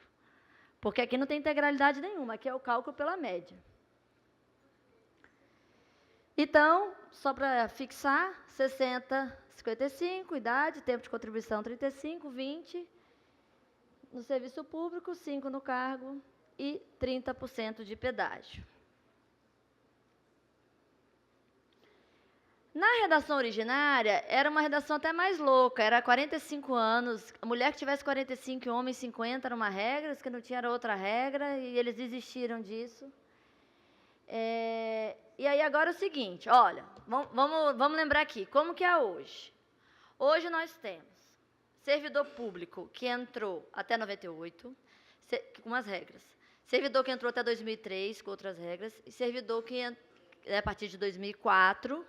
Porque aqui não tem integralidade nenhuma, aqui é o cálculo pela média. Então, só para fixar, 60, 55, idade, tempo de contribuição 35, 20 no serviço público, 5 no cargo e 30% de pedágio. Na redação originária, era uma redação até mais louca, era 45 anos, a mulher que tivesse 45 e homem 50 era uma regra, os que não tinham era outra regra, e eles desistiram disso. E aí agora é o seguinte, olha, vamos lembrar aqui, como que é hoje? Hoje nós temos servidor público que entrou até 98, com as regras, servidor que entrou até 2003, com outras regras, e servidor que a partir de 2004,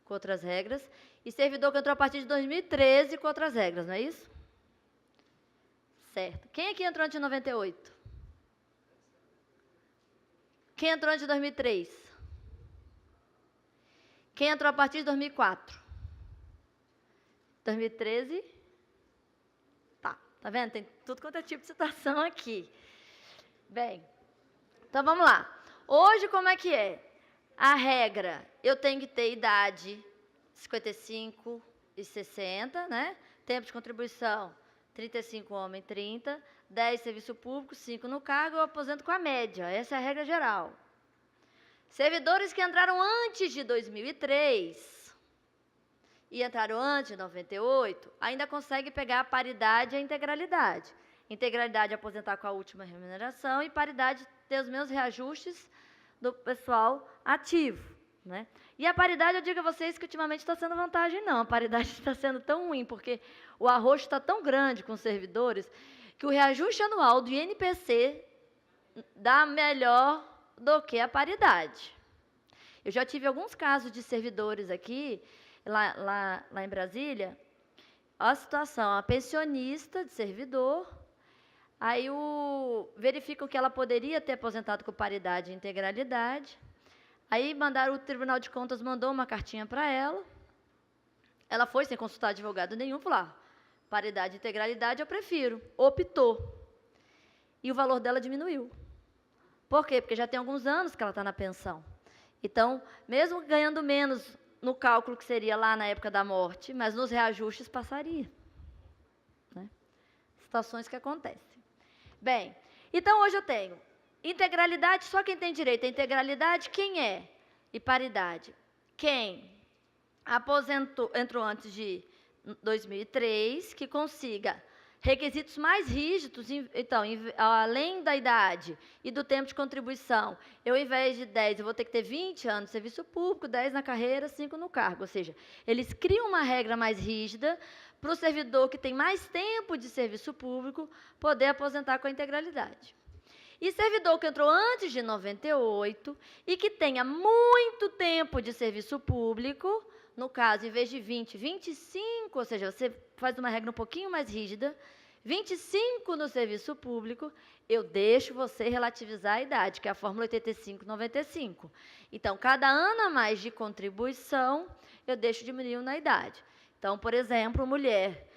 com outras regras, e servidor que entrou a partir de 2013 com outras regras, não é isso? Certo. Quem aqui entrou antes de 98? Quem entrou antes de 2003? Quem entrou a partir de 2004? 2013? Tá vendo? Tem tudo quanto é tipo de situação aqui. Bem, então vamos lá. Hoje, como é que é? A regra, eu tenho que ter idade 55 e 60, né? Tempo de contribuição, 35 homem, 30, 10 serviço público, 5 no cargo, eu aposento com a média. Essa é a regra geral. Servidores que entraram antes de 2003, e entraram antes de 98, ainda consegue pegar a paridade e a integralidade. Integralidade aposentar com a última remuneração e paridade ter os mesmos reajustes do pessoal ativo. Né? E a paridade, eu digo a vocês que ultimamente está sendo vantagem, não. A paridade está sendo tão ruim, porque o arroz está tão grande com os servidores, que o reajuste anual do INPC dá melhor do que a paridade. Eu já tive alguns casos de servidores aqui, lá em Brasília, a situação, a pensionista de servidor, aí verificam que ela poderia ter aposentado com paridade e integralidade, aí o Tribunal de Contas mandou uma cartinha para ela foi sem consultar advogado nenhum, falou, paridade e integralidade eu prefiro, optou, e o valor dela diminuiu. Por quê? Porque já tem alguns anos que ela está na pensão. Então, mesmo ganhando menos no cálculo que seria lá na época da morte, mas nos reajustes passaria. Né? Situações que acontecem. Bem, então hoje eu tenho integralidade, só quem tem direito à integralidade, quem é? E paridade. Quem entrou antes de 2003, que consiga requisitos mais rígidos, então, além da idade e do tempo de contribuição, eu, ao invés de 10, eu vou ter que ter 20 anos de serviço público, 10 na carreira, 5 no cargo. Ou seja, eles criam uma regra mais rígida para o servidor que tem mais tempo de serviço público poder aposentar com a integralidade. E servidor que entrou antes de 98 e que tenha muito tempo de serviço público, no caso, em vez de 20, 25, ou seja, você faz uma regra um pouquinho mais rígida, 25 no serviço público, eu deixo você relativizar a idade, que é a fórmula 85-95. Então, cada ano a mais de contribuição, eu deixo diminuir na idade. Então, por exemplo, mulher,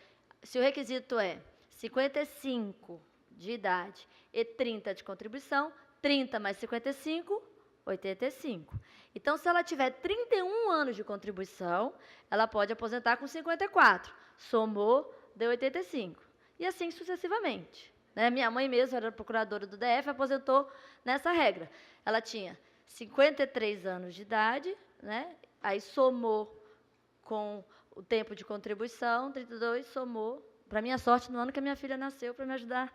se o requisito é 55 de idade e 30 de contribuição, 30 mais 55, 85. Então, se ela tiver 31 anos de contribuição, ela pode aposentar com 54. Somou, deu 85. E assim sucessivamente. Né? Minha mãe mesmo era procuradora do DF, aposentou nessa regra. Ela tinha 53 anos de idade, né? Aí somou com o tempo de contribuição, 32, somou. Para minha sorte, no ano que a minha filha nasceu, para me ajudar.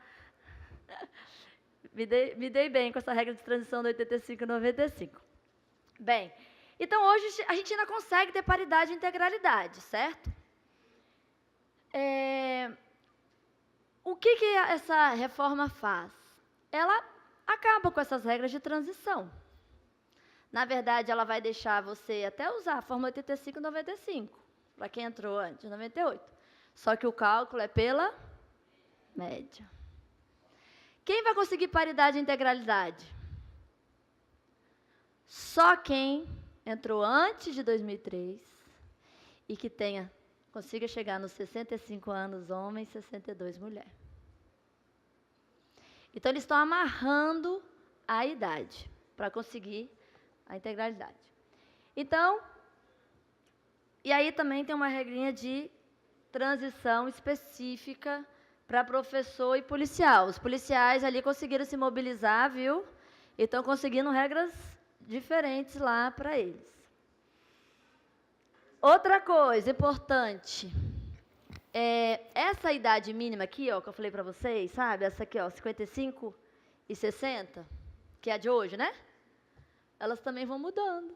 Me dei bem com essa regra de transição do 85 e 95. Bem, então hoje a gente ainda consegue ter paridade e integralidade, certo? O que essa reforma faz? Ela acaba com essas regras de transição. Na verdade, ela vai deixar você até usar a fórmula 85 e 95, para quem entrou antes de 98. Só que o cálculo é pela média. Quem vai conseguir paridade e integralidade? Só quem entrou antes de 2003 e que consiga chegar nos 65 anos homem e 62 mulher. Então, eles estão amarrando a idade para conseguir a integralidade. Então, e aí também tem uma regrinha de transição específica para professor e policial. Os policiais ali conseguiram se mobilizar, viu? E estão conseguindo regras diferentes lá para eles. Outra coisa importante, essa idade mínima aqui, ó, que eu falei para vocês, sabe? Essa aqui, ó, 55 e 60, que é a de hoje, né? Elas também vão mudando.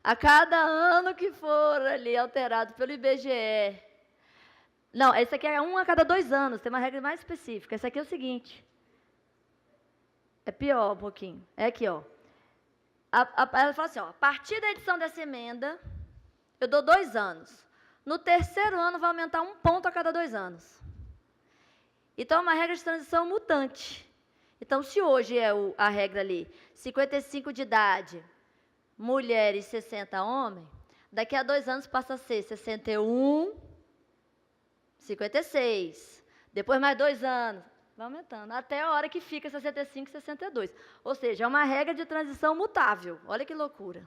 A cada ano que for ali alterado pelo IBGE. Não, esse aqui é a cada 2 anos, tem uma regra mais específica. Esse aqui é o seguinte. É pior um pouquinho. É aqui, ó. Ela fala assim, ó, a partir da edição dessa emenda, eu dou 2 anos. No 3º ano, vai aumentar 1 ponto a cada 2 anos. Então, é uma regra de transição mutante. Então, se hoje é a regra ali, 55 de idade, mulher e 60 homem, daqui a 2 anos passa a ser 61, 56. Depois mais 2 anos. Vai aumentando, até a hora que fica 65, 62. Ou seja, é uma regra de transição mutável. Olha que loucura.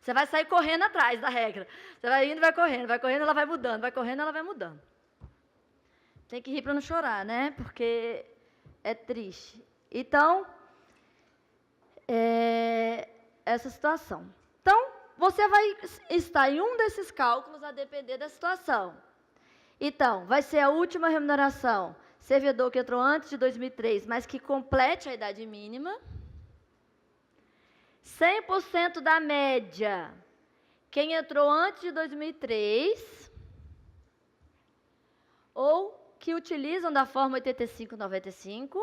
Você vai sair correndo atrás da regra. Você vai indo e vai correndo, ela vai mudando, vai correndo, ela vai mudando. Tem que rir para não chorar, né? Porque é triste. Então, essa situação. Então, você vai estar em um desses cálculos a depender da situação. Então, vai ser a última remuneração, servidor que entrou antes de 2003, mas que complete a idade mínima. 100% da média, quem entrou antes de 2003, ou que utilizam da forma 85-95,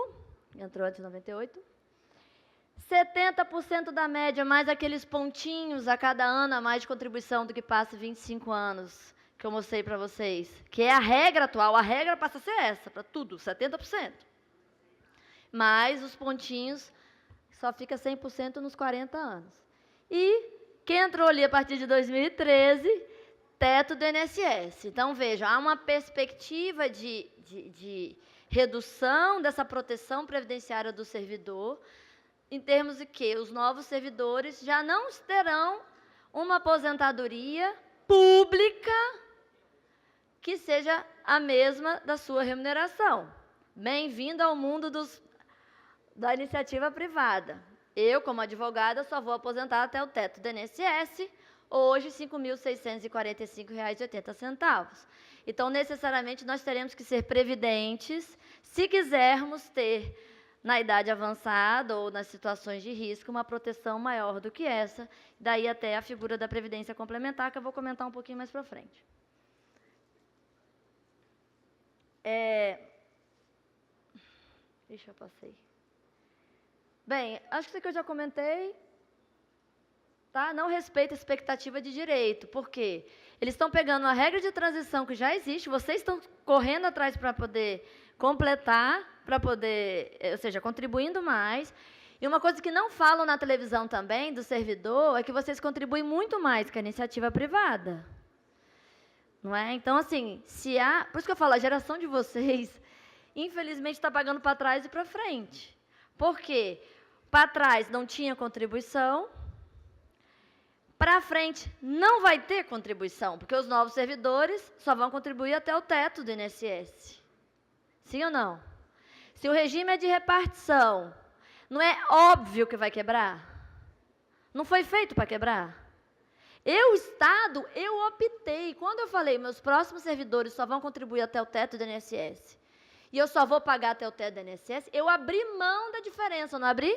entrou antes de 98. 70% da média, mais aqueles pontinhos a cada ano a mais de contribuição do que passa 25 anos, que eu mostrei para vocês, que é a regra atual. A regra passa a ser essa, para tudo, 70%. Mas os pontinhos só fica 100% nos 40 anos. E quem entrou ali a partir de 2013, teto do INSS. Então, vejam, há uma perspectiva de redução dessa proteção previdenciária do servidor, em termos de que os novos servidores já não terão uma aposentadoria pública que seja a mesma da sua remuneração. Bem-vindo ao mundo da iniciativa privada. Eu, como advogada, só vou aposentar até o teto do INSS, hoje R$ 5.645,80. Então, necessariamente, nós teremos que ser previdentes se quisermos ter, na idade avançada ou nas situações de risco, uma proteção maior do que essa, daí até a figura da previdência complementar, que eu vou comentar um pouquinho mais para frente. Ixi, eu passei. Bem, acho que isso aqui eu já comentei, tá? Não respeita a expectativa de direito, por quê? Eles estão pegando uma regra de transição que já existe, vocês estão correndo atrás para poder completar, para poder, ou seja, contribuindo mais. E uma coisa que não falam na televisão também, do servidor, é que vocês contribuem muito mais que a iniciativa privada. Não é? Então, assim, por isso que eu falo, a geração de vocês, infelizmente, está pagando para trás e para frente. Por quê? Para trás não tinha contribuição, para frente não vai ter contribuição, porque os novos servidores só vão contribuir até o teto do INSS. Sim ou não? Se o regime é de repartição, não é óbvio que vai quebrar? Não foi feito para quebrar? Estado, eu optei. Quando eu falei, meus próximos servidores só vão contribuir até o teto do INSS, e eu só vou pagar até o teto do INSS, eu abri mão da diferença, não abri?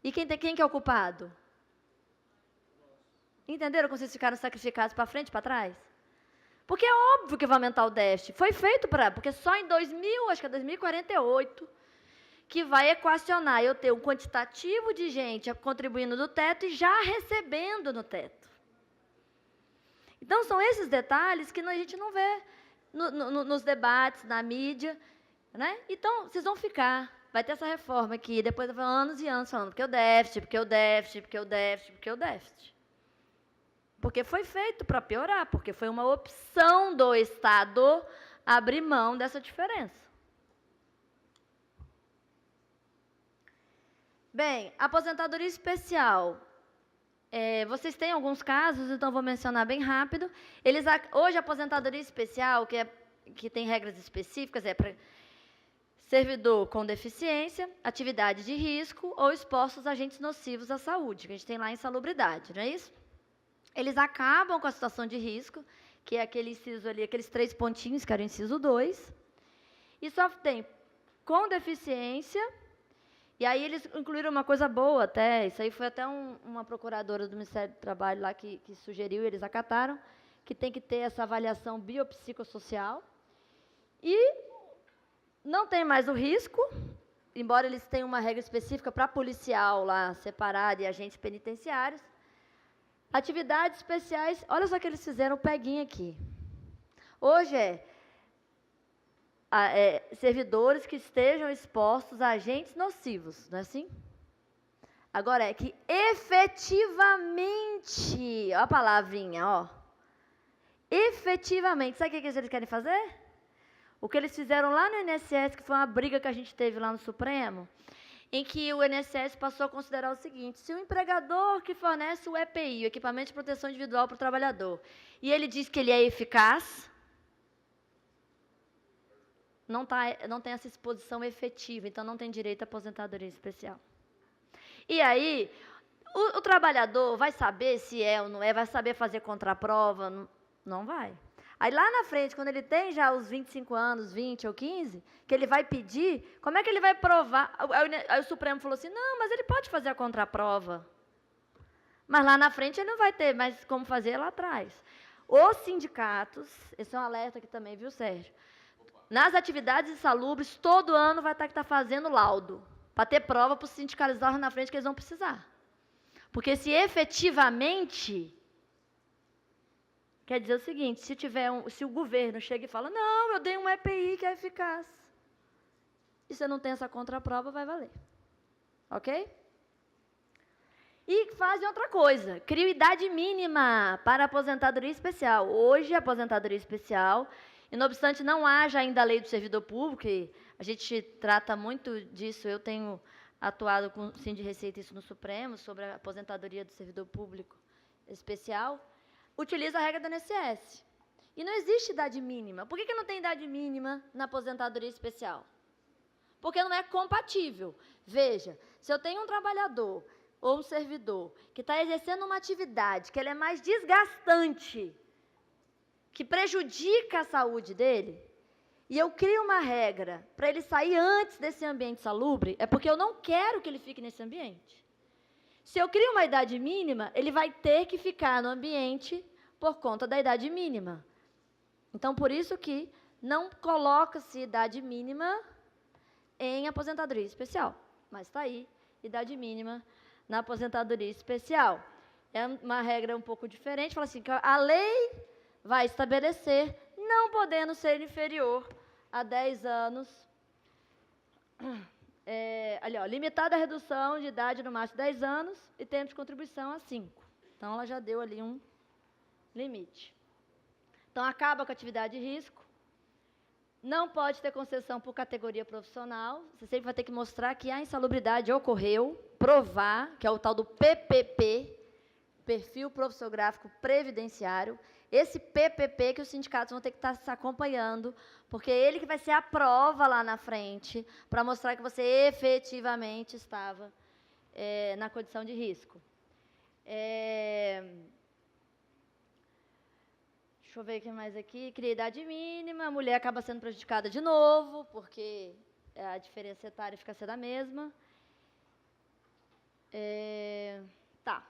E quem que é o culpado? Entenderam como vocês ficaram sacrificados para frente e para trás? Porque é óbvio que vai aumentar o déficit. Foi feito porque só em 2048, que vai equacionar eu ter um quantitativo de gente contribuindo no teto e já recebendo no teto. Então, são esses detalhes que a gente não vê nos debates, na mídia, né? Então, vocês vão ficar. Vai ter essa reforma aqui, depois vai anos e anos falando porque o déficit, porque o déficit, porque o déficit, porque o déficit. Porque foi feito para piorar, porque foi uma opção do Estado abrir mão dessa diferença. Bem, aposentadoria especial. Vocês têm alguns casos, então vou mencionar bem rápido. Hoje, a aposentadoria especial, que tem regras específicas, é para servidor com deficiência, atividade de risco ou expostos a agentes nocivos à saúde, que a gente tem lá em insalubridade, não é isso? Eles acabam com a situação de risco, que é aquele inciso ali, aqueles 3 pontinhos, que era o inciso 2, e só tem com deficiência. E aí eles incluíram uma coisa boa até, isso aí foi até uma procuradora do Ministério do Trabalho lá que sugeriu, eles acataram, que tem que ter essa avaliação biopsicossocial. E não tem mais o risco, embora eles tenham uma regra específica para policial lá, separada, e agentes penitenciários. Atividades especiais, olha só que eles fizeram o peguinho aqui. Hoje servidores que estejam expostos a agentes nocivos, não é assim? Agora é que efetivamente, ó a palavrinha, ó. Efetivamente, sabe o que eles querem fazer? O que eles fizeram lá no INSS, que foi uma briga que a gente teve lá no Supremo, em que o INSS passou a considerar o seguinte: se o empregador que fornece o EPI, o equipamento de proteção individual para o trabalhador, e ele diz que ele é eficaz, não tem essa exposição efetiva, então não tem direito à aposentadoria especial. E aí, O trabalhador vai saber se é ou não é, vai saber fazer contraprova? Não vai. Aí lá na frente, quando ele tem já os 25 anos, 20 ou 15, que ele vai pedir, como é que ele vai provar? Aí o Supremo falou assim, não, mas ele pode fazer a contraprova. Mas lá na frente ele não vai ter mais como fazer lá atrás. Os sindicatos, esse é um alerta aqui também, viu, Sérgio? Nas atividades insalubres, todo ano vai ter que estar fazendo laudo, para ter prova para os sindicalizados lá na frente que eles vão precisar. Porque se efetivamente, quer dizer o seguinte, se o governo chega e fala, não, eu dei um EPI que é eficaz, e você não tem essa contraprova, vai valer. Ok? E fazem outra coisa, criam idade mínima para aposentadoria especial. Hoje, a aposentadoria especial, e não obstante não haja ainda a lei do servidor público, e a gente trata muito disso, eu tenho atuado com o Sind Receita isso no Supremo, sobre a aposentadoria do servidor público especial, utiliza a regra do INSS. E não existe idade mínima. Por que não tem idade mínima na aposentadoria especial? Porque não é compatível. Veja, se eu tenho um trabalhador ou um servidor que está exercendo uma atividade que ela é mais desgastante, que prejudica a saúde dele, e eu crio uma regra para ele sair antes desse ambiente salubre, é porque eu não quero que ele fique nesse ambiente. Se eu crio uma idade mínima, ele vai ter que ficar no ambiente por conta da idade mínima. Então, por isso que não coloca-se idade mínima em aposentadoria especial. Mas está aí, idade mínima na aposentadoria especial. É uma regra um pouco diferente, fala assim, que a lei vai estabelecer, não podendo ser inferior a 10 anos, ali, ó, limitada a redução de idade no máximo 10 anos e tempo de contribuição a 5. Então, ela já deu ali um limite. Então, acaba com a atividade de risco. Não pode ter concessão por categoria profissional. Você sempre vai ter que mostrar que a insalubridade ocorreu, provar, que é o tal do PPP, Perfil Profissionográfico Previdenciário. Esse PPP que os sindicatos vão ter que estar se acompanhando, porque é ele que vai ser a prova lá na frente, para mostrar que você efetivamente estava na condição de risco. Deixa eu ver o que mais aqui. Cria idade mínima, a mulher acaba sendo prejudicada de novo, porque a diferença etária fica sendo a mesma. Tá.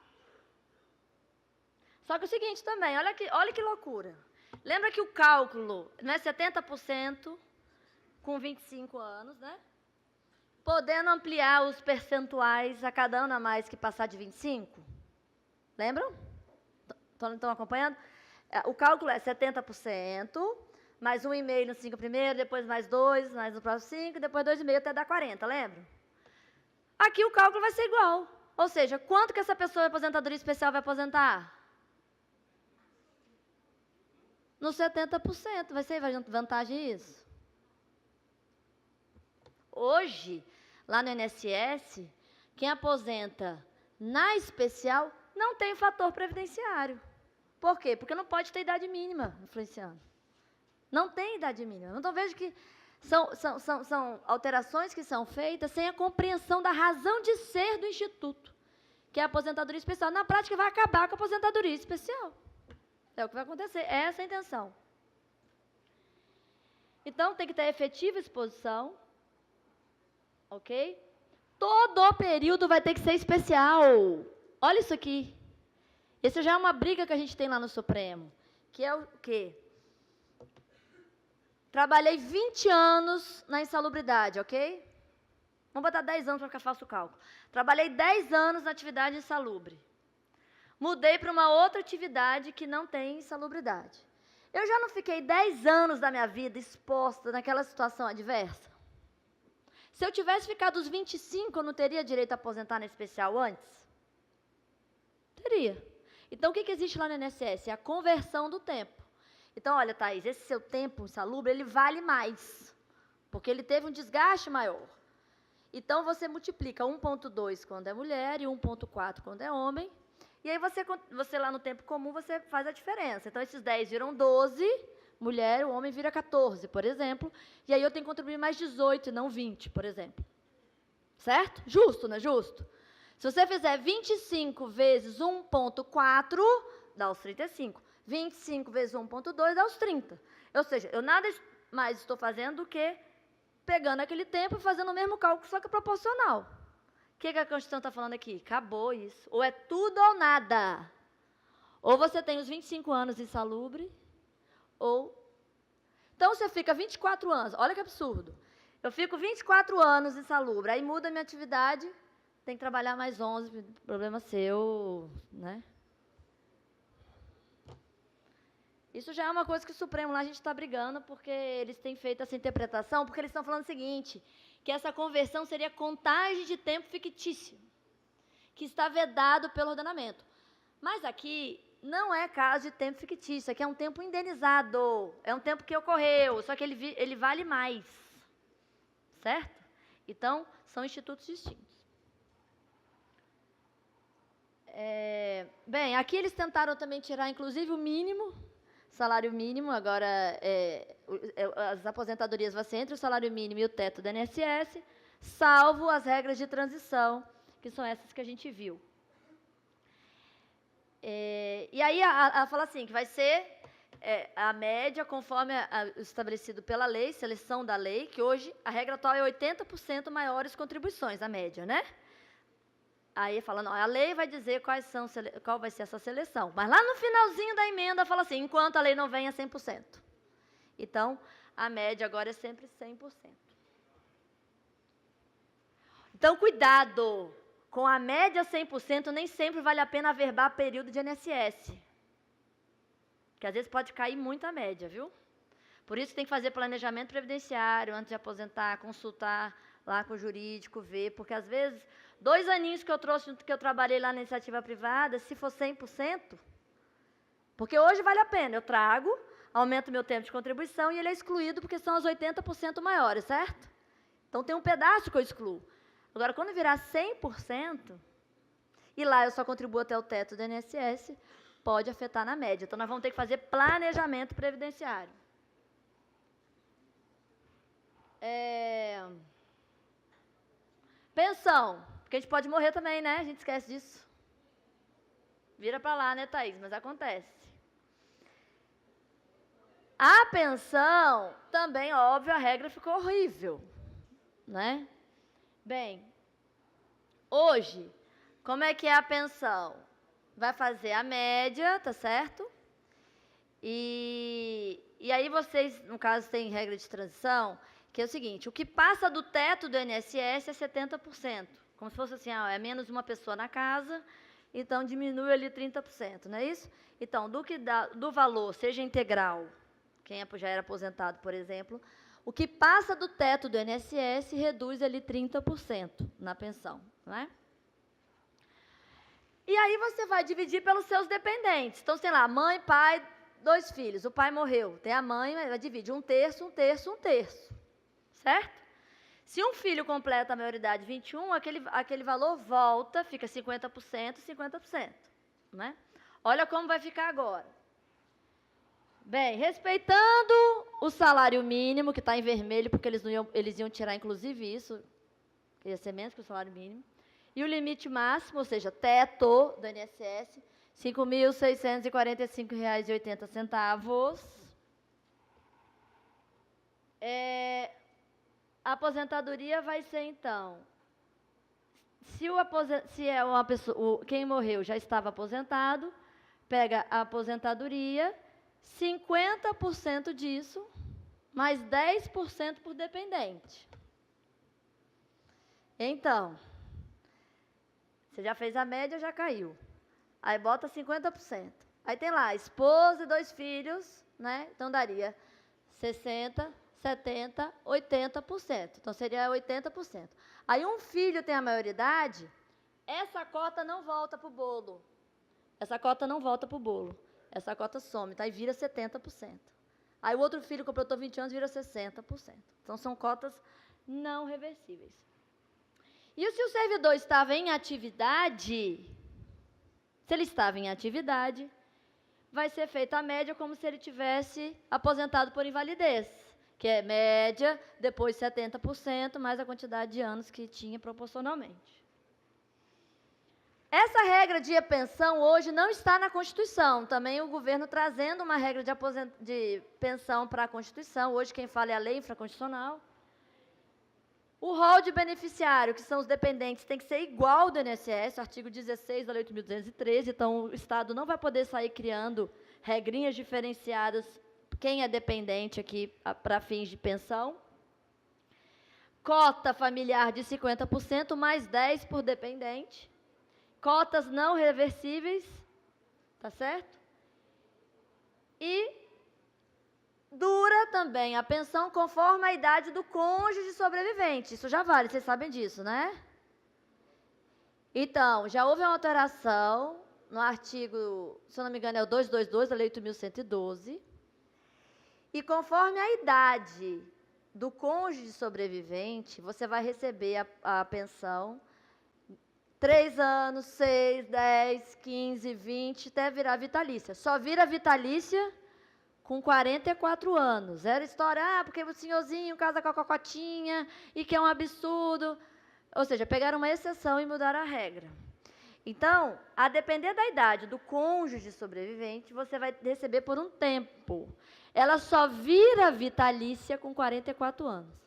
Só que o seguinte também, olha que loucura. Lembra que o cálculo não é 70% com 25 anos, né? Podendo ampliar os percentuais a cada ano a mais que passar de 25? Lembram? Estão acompanhando? O cálculo é 70%, mais 1,5 nos 5 primeiros, depois mais 2, mais no próximo 5, depois 2,5 até dar 40, lembra? Aqui o cálculo vai ser igual. Ou seja, quanto que essa pessoa em aposentadoria especial vai aposentar? No 70%. Vai ser vantagem isso? Hoje, lá no INSS, quem aposenta na especial não tem fator previdenciário. Por quê? Porque não pode ter idade mínima influenciando. Não tem idade mínima. Então, vejo que são alterações que são feitas sem a compreensão da razão de ser do Instituto, que é a aposentadoria especial. Na prática, vai acabar com a aposentadoria especial. É o que vai acontecer, é essa a intenção. Então, tem que ter efetiva exposição, ok? Todo o período vai ter que ser especial. Olha isso aqui. Essa já é uma briga que a gente tem lá no Supremo, que é o quê? Trabalhei 20 anos na insalubridade, ok? Vamos botar 10 anos para ficar fácil o cálculo. Trabalhei 10 anos na atividade insalubre. Mudei para uma outra atividade que não tem insalubridade. Eu já não fiquei 10 anos da minha vida exposta naquela situação adversa? Se eu tivesse ficado os 25, eu não teria direito a aposentar na especial antes? Teria. Então, o que existe lá no INSS? É a conversão do tempo. Então, olha, Thaís, esse seu tempo insalubre, ele vale mais, porque ele teve um desgaste maior. Então, você multiplica 1,2 quando é mulher e 1,4 quando é homem, e aí você lá no tempo comum, você faz a diferença. Então, esses 10 viram 12, mulher, o homem vira 14, por exemplo, e aí eu tenho que contribuir mais 18 e não 20, por exemplo. Certo? Justo, não é justo? Se você fizer 25 vezes 1,4, dá os 35. 25 vezes 1,2 dá os 30. Ou seja, eu nada mais estou fazendo do que pegando aquele tempo e fazendo o mesmo cálculo, só que proporcional. O que a Constituição está falando aqui? Acabou isso. Ou é tudo ou nada. Ou você tem os 25 anos insalubre, ou... Então, você fica 24 anos. Olha que absurdo. Eu fico 24 anos insalubre, aí muda a minha atividade, tem que trabalhar mais 11, problema seu, né? Isso já é uma coisa que o Supremo lá a gente está brigando, porque eles têm feito essa interpretação, porque eles estão falando o seguinte, que essa conversão seria contagem de tempo fictício, que está vedado pelo ordenamento. Mas aqui não é caso de tempo fictício, aqui é um tempo indenizado, é um tempo que ocorreu, só que ele vale mais, certo? Então, são institutos distintos. Bem, aqui eles tentaram também tirar, inclusive, o mínimo, salário mínimo, agora as aposentadorias vão ser entre o salário mínimo e o teto do INSS, salvo as regras de transição, que são essas que a gente viu. E aí, ela fala assim, que vai ser a média conforme estabelecido pela lei, seleção da lei, que hoje a regra atual é 80% maiores contribuições, a média, né? Aí fala, não, a lei vai dizer qual vai ser essa seleção. Mas lá no finalzinho da emenda fala assim, enquanto a lei não venha 100%. Então, a média agora é sempre 100%. Então, cuidado, com a média 100%, nem sempre vale a pena averbar período de INSS. Porque às vezes pode cair muito a média, viu? Por isso tem que fazer planejamento previdenciário antes de aposentar, consultar lá com o jurídico, ver, porque às vezes 2 aninhos que eu trabalhei lá na iniciativa privada, se for 100%, porque hoje vale a pena, eu trago, aumento meu tempo de contribuição e ele é excluído porque são os 80% maiores, certo? Então tem um pedaço que eu excluo. Agora, quando virar 100%, e lá eu só contribuo até o teto do INSS, pode afetar na média. Então, nós vamos ter que fazer planejamento previdenciário. Pensão, porque a gente pode morrer também, né? A gente esquece disso. Vira para lá, né, Thaís? Mas acontece. A pensão, também, óbvio, a regra ficou horrível, né? Bem, hoje, como é que é a pensão? Vai fazer a média, tá certo? E aí vocês, no caso, têm regra de transição, que é o seguinte, o que passa do teto do INSS é 70%. Como se fosse assim, é menos uma pessoa na casa, então diminui ali 30%, não é isso? Então, do valor, seja integral, quem já era aposentado, por exemplo, o que passa do teto do INSS reduz ali 30% na pensão, não é? E aí você vai dividir pelos seus dependentes. Então, sei lá, mãe, pai, 2 filhos. O pai morreu, tem a mãe, vai dividir 1/3, 1/3, 1/3. Certo? Se um filho completa a maioridade 21, aquele valor volta, fica 50%, 50%. Né? Olha como vai ficar agora. Bem, respeitando o salário mínimo, que está em vermelho, porque eles iam tirar inclusive isso, ia ser menos que o salário mínimo, e o limite máximo, ou seja, teto do INSS, R$ 5.645,80. A aposentadoria vai ser, então, quem morreu já estava aposentado, pega a aposentadoria, 50% disso, mais 10% por dependente. Então, você já fez a média, já caiu. Aí bota 50%. Aí tem lá, esposa e 2 filhos, né? Então daria 60%, 70%, 80%. Então seria 80%. Aí um filho tem a maioridade, essa cota não volta para o bolo. Essa cota não volta para o bolo. Essa cota some, tá? E vira 70%. Aí o outro filho completou 20 anos, vira 60%. Então são cotas não reversíveis. E se o servidor estava em atividade, se ele estava em atividade, vai ser feita a média como se ele tivesse aposentado por invalidez, que é média, depois 70%, mais a quantidade de anos que tinha proporcionalmente. Essa regra de pensão hoje não está na Constituição. Também o governo trazendo uma regra de pensão para a Constituição. Hoje quem fala é a lei infraconstitucional. O rol de beneficiário, que são os dependentes, tem que ser igual ao do INSS, artigo 16 da Lei 8.213. Então, o Estado não vai poder sair criando regrinhas diferenciadas quem é dependente aqui para fins de pensão. Cota familiar de 50%, mais 10% por dependente. Cotas não reversíveis, tá certo? E dura também a pensão conforme a idade do cônjuge sobrevivente. Isso já vale, vocês sabem disso, né? Então, já houve uma alteração no artigo, se eu não me engano, é o 222 da Lei 8.112. E conforme a idade do cônjuge sobrevivente, você vai receber a pensão 3 anos, 6, 10, 15, 20, até virar vitalícia. Só vira vitalícia com 44 anos. Era história, porque o senhorzinho casa com a cocotinha e que é um absurdo. Ou seja, pegaram uma exceção e mudaram a regra. Então, a depender da idade do cônjuge sobrevivente, você vai receber por um tempo. Ela só vira vitalícia com 44 anos.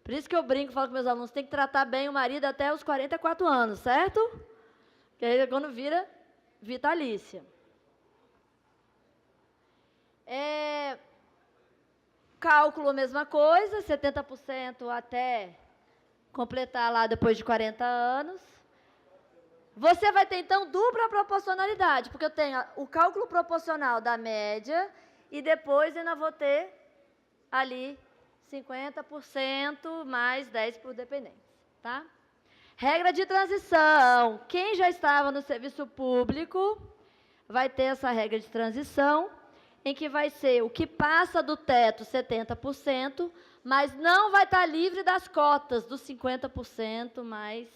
Por isso que eu brinco, falo com meus alunos, tem que tratar bem o marido até os 44 anos, certo? Que aí é quando vira vitalícia. Cálculo, mesma coisa, 70% até completar lá depois de 40 anos. Você vai ter, então, dupla proporcionalidade, porque eu tenho o cálculo proporcional da média e depois ainda vou ter ali 50% mais 10% por dependentes, tá? Regra de transição. Quem já estava no serviço público vai ter essa regra de transição, em que vai ser o que passa do teto 70%, mas não vai estar livre das cotas dos 50% mais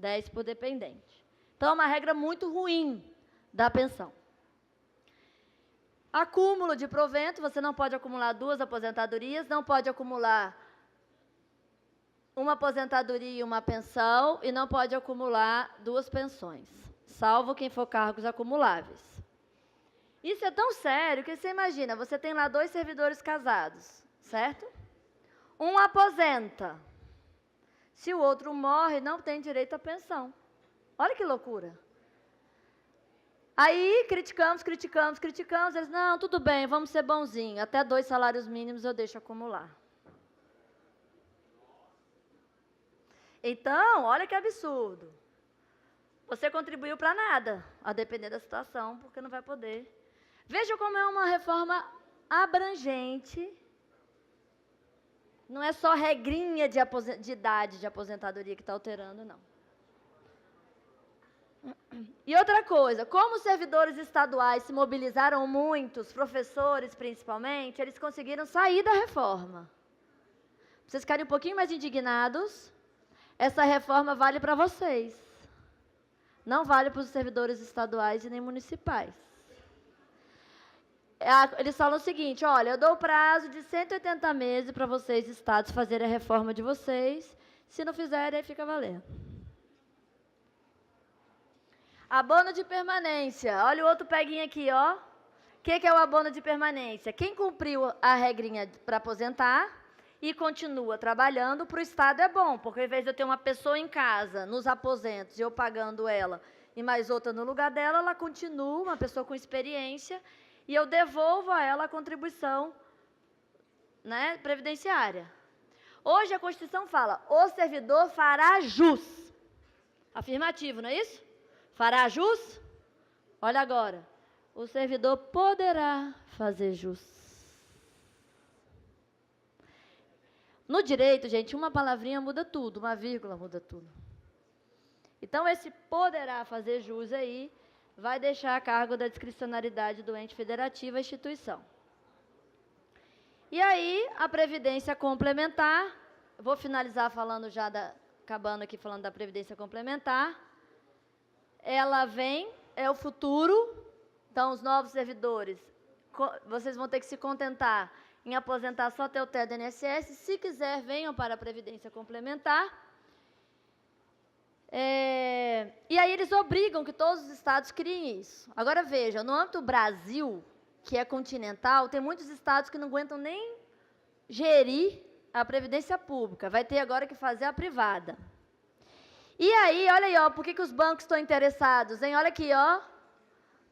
10% por dependente. Então, é uma regra muito ruim da pensão. Acúmulo de provento, você não pode acumular 2 aposentadorias, não pode acumular uma aposentadoria e uma pensão, e não pode acumular 2 pensões, salvo quem for cargos acumuláveis. Isso é tão sério que você imagina, você tem lá 2 servidores casados, certo? Um aposenta. Se o outro morre, não tem direito à pensão. Olha que loucura. Aí, criticamos, eles, não, tudo bem, vamos ser bonzinhos, até 2 salários mínimos eu deixo acumular. Então, olha que absurdo. Você contribuiu para nada, a depender da situação, porque não vai poder. Veja como é uma reforma abrangente. Não é só regrinha de idade de aposentadoria que está alterando, não. E outra coisa, como os servidores estaduais se mobilizaram muito, os professores principalmente, eles conseguiram sair da reforma. Pra vocês ficarem um pouquinho mais indignados, essa reforma vale para vocês. Não vale para os servidores estaduais e nem municipais. Eles falam o seguinte, olha, eu dou o prazo de 180 meses para vocês, estados, fazerem a reforma de vocês. Se não fizerem, aí fica valendo. Abono de permanência. Olha o outro peguinho aqui, ó. O que é o abono de permanência? Quem cumpriu a regrinha para aposentar e continua trabalhando, para o Estado é bom, porque ao invés de eu ter uma pessoa em casa, nos aposentos, e eu pagando ela, e mais outra no lugar dela, ela continua, uma pessoa com experiência, e eu devolvo a ela a contribuição, né, previdenciária. Hoje a Constituição fala, o servidor fará jus. Afirmativo, não é isso? Fará jus? Olha agora. O servidor poderá fazer jus. No direito, gente, uma palavrinha muda tudo, uma vírgula muda tudo. Então, esse poderá fazer jus aí vai deixar a cargo da discricionariedade do ente federativo a instituição. E aí, a previdência complementar, vou finalizar falando já, acabando aqui falando da previdência complementar. Ela vem, é o futuro, então os novos servidores, vocês vão ter que se contentar em aposentar só até o teto do INSS, se quiser venham para a previdência complementar. E aí eles obrigam que todos os estados criem isso. Agora veja, no âmbito do Brasil, que é continental, tem muitos estados que não aguentam nem gerir a previdência pública. Vai ter agora que fazer a privada. E aí, olha aí, ó, por que os bancos estão interessados, hein? Olha aqui, ó.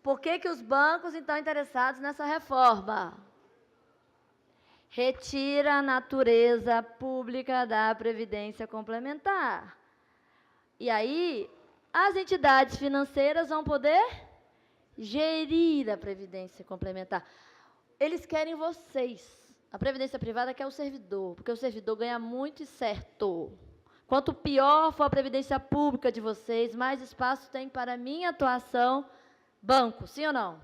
Por que os bancos estão interessados nessa reforma? Retira a natureza pública da previdência complementar. E aí, as entidades financeiras vão poder gerir a previdência complementar. Eles querem vocês. A previdência privada quer o servidor, porque o servidor ganha muito e certo. Quanto pior for a previdência pública de vocês, mais espaço tem para minha atuação. Banco, sim ou não?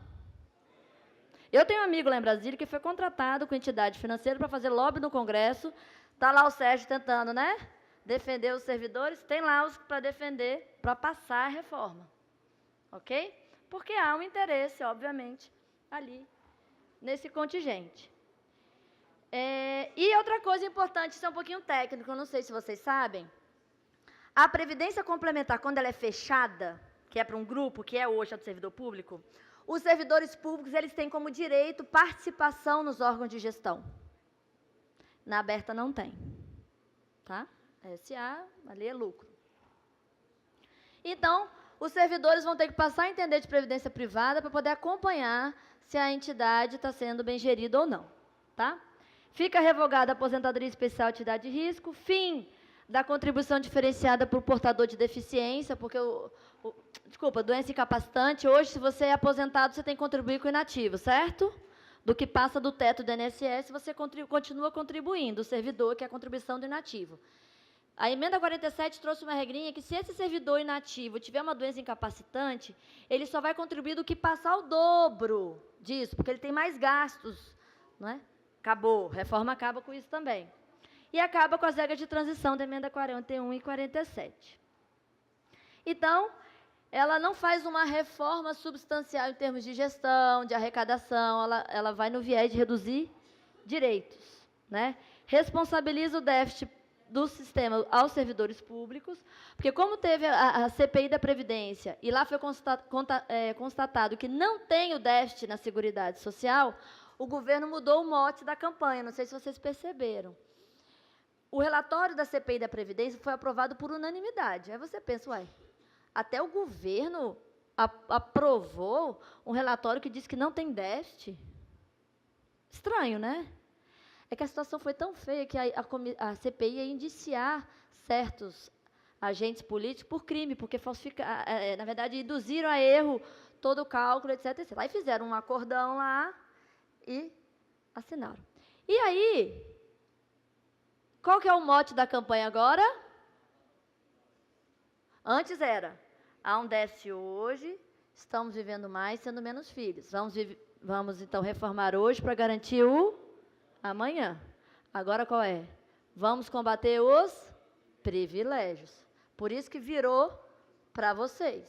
Eu tenho um amigo lá em Brasília que foi contratado com entidade financeira para fazer lobby no Congresso. Está lá o Sérgio tentando, né? Defender os servidores. Tem lá os para defender, para passar a reforma. Ok? Porque há um interesse, obviamente, ali, nesse contingente. E outra coisa importante, isso é um pouquinho técnico, eu não sei se vocês sabem. A previdência complementar, quando ela é fechada, que é para um grupo, que é hoje a do servidor público, os servidores públicos, eles têm como direito participação nos órgãos de gestão. Na aberta não tem. Tá? SA, ali é lucro. Então, os servidores vão ter que passar a entender de previdência privada para poder acompanhar se a entidade está sendo bem gerida ou não. Tá? Fica revogada a aposentadoria especial atividade de risco, fim da contribuição diferenciada por portador de deficiência, porque doença incapacitante, hoje, se você é aposentado, você tem que contribuir com o inativo, certo? Do que passa do teto do INSS, você continua contribuindo, o servidor, que é a contribuição do inativo. A emenda 47 trouxe uma regrinha que, se esse servidor inativo tiver uma doença incapacitante, ele só vai contribuir do que passar o dobro disso, porque ele tem mais gastos, não é? Acabou, reforma acaba com isso também. E acaba com as regras de transição da emenda 41 e 47. Então, ela não faz uma reforma substancial em termos de gestão, de arrecadação, ela vai no viés de reduzir direitos, né? Responsabiliza o déficit do sistema aos servidores públicos, porque como teve a CPI da Previdência, e lá foi constatado que não tem o déficit na Seguridade Social, o governo mudou o mote da campanha, não sei se vocês perceberam. O relatório da CPI da Previdência foi aprovado por unanimidade. Aí você pensa, uai, até o governo aprovou um relatório que diz que não tem déficit? Estranho, né? É que a situação foi tão feia que a CPI ia indiciar certos agentes políticos por crime, porque na verdade, induziram a erro todo o cálculo, etc, etc. Aí fizeram um acordão lá e assinaram. E aí, qual que é o mote da campanha agora? Antes era, há um déficit hoje, estamos vivendo mais, tendo menos filhos. Vamos então, reformar hoje para garantir o amanhã. Agora qual é? Vamos combater os privilégios. Por isso que virou para vocês.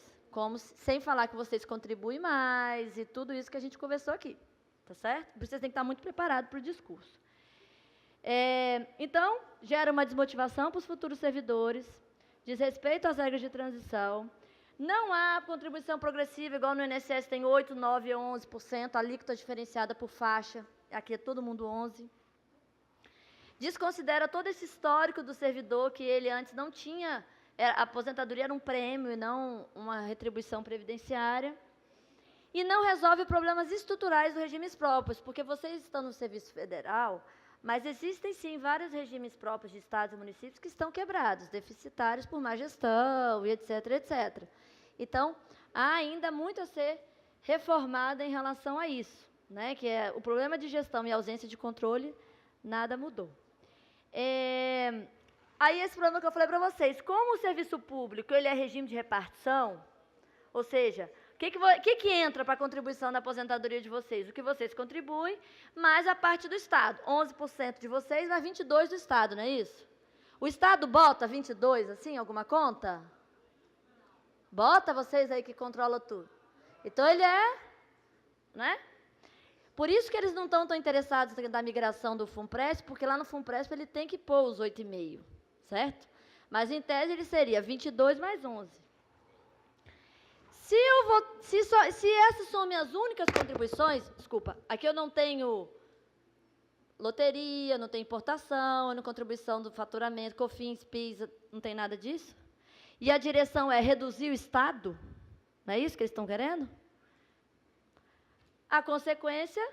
Sem falar que vocês contribuem mais e tudo isso que a gente conversou aqui. Tá certo? Vocês têm que estar muito preparados para o discurso. Então, gera uma desmotivação para os futuros servidores, diz respeito às regras de transição, não há contribuição progressiva, igual no INSS tem 8%, 9%, 11%, alíquota diferenciada por faixa, aqui é todo mundo 11%. Desconsidera todo esse histórico do servidor, que ele antes não tinha, a aposentadoria era um prêmio e não uma retribuição previdenciária. E não resolve problemas estruturais dos regimes próprios, porque vocês estão no serviço federal, mas existem, sim, vários regimes próprios de estados e municípios que estão quebrados, deficitários por má gestão, e etc, etc. Então, há ainda muito a ser reformado em relação a isso, né? Que é o problema de gestão e ausência de controle, nada mudou. Aí, esse problema que eu falei para vocês, como o serviço público ele é regime de repartição, ou seja, o que entra para a contribuição da aposentadoria de vocês? O que vocês contribuem, mais a parte do Estado. 11% de vocês, mas 22% do Estado, não é isso? O Estado bota 22%, assim, alguma conta? Bota vocês aí que controlam tudo. Então, ele é, né? Por isso que eles não estão tão interessados na migração do FUNPRESP, porque lá no FUNPRESP ele tem que pôr os 8,5%, certo? Mas, em tese, ele seria 22 mais 11%. se essas são minhas únicas contribuições, desculpa, aqui eu não tenho loteria, não tenho importação, não contribuição do faturamento, COFINS, PIS, não tem nada disso. E a direção é reduzir o Estado, não é isso que eles estão querendo? A consequência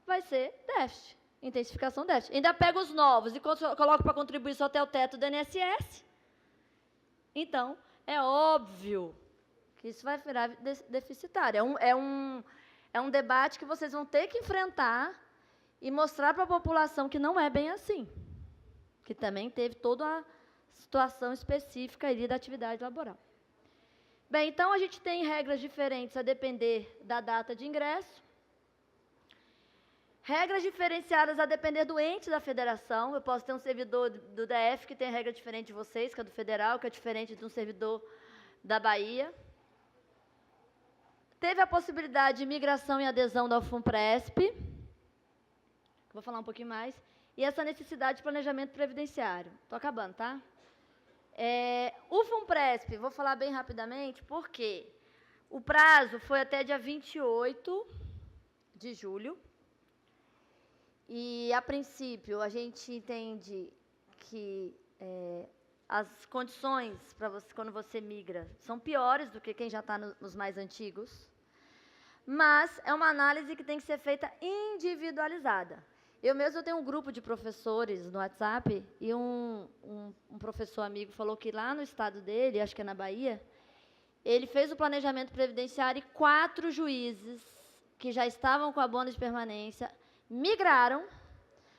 vai ser déficit, intensificação do déficit. Ainda pega os novos e coloca para contribuir só até o teto do INSS. Então, é óbvio que isso vai virar deficitário. É um debate que vocês vão ter que enfrentar e mostrar para a população que não é bem assim. Que também teve toda a situação específica ali da atividade laboral. Bem, então a gente tem regras diferentes a depender da data de ingresso. Regras diferenciadas a depender do ente da federação. Eu posso ter um servidor do DF que tem regra diferente de vocês, que é do federal, que é diferente de um servidor da Bahia. Teve a possibilidade de migração e adesão da FUNPRESP. Vou falar um pouquinho mais. E essa necessidade de planejamento previdenciário. Estou acabando, tá? O FUNPRESP, vou falar bem rapidamente, porque o prazo foi até dia 28 de julho. E, a princípio, a gente entende que as condições para você, quando você migra, são piores do que quem já está nos mais antigos. Mas é uma análise que tem que ser feita individualizada. Eu mesmo tenho um grupo de professores no WhatsApp e um professor amigo falou que lá no estado dele, acho que é na Bahia, ele fez o planejamento previdenciário e 4 juízes que já estavam com abono de permanência migraram,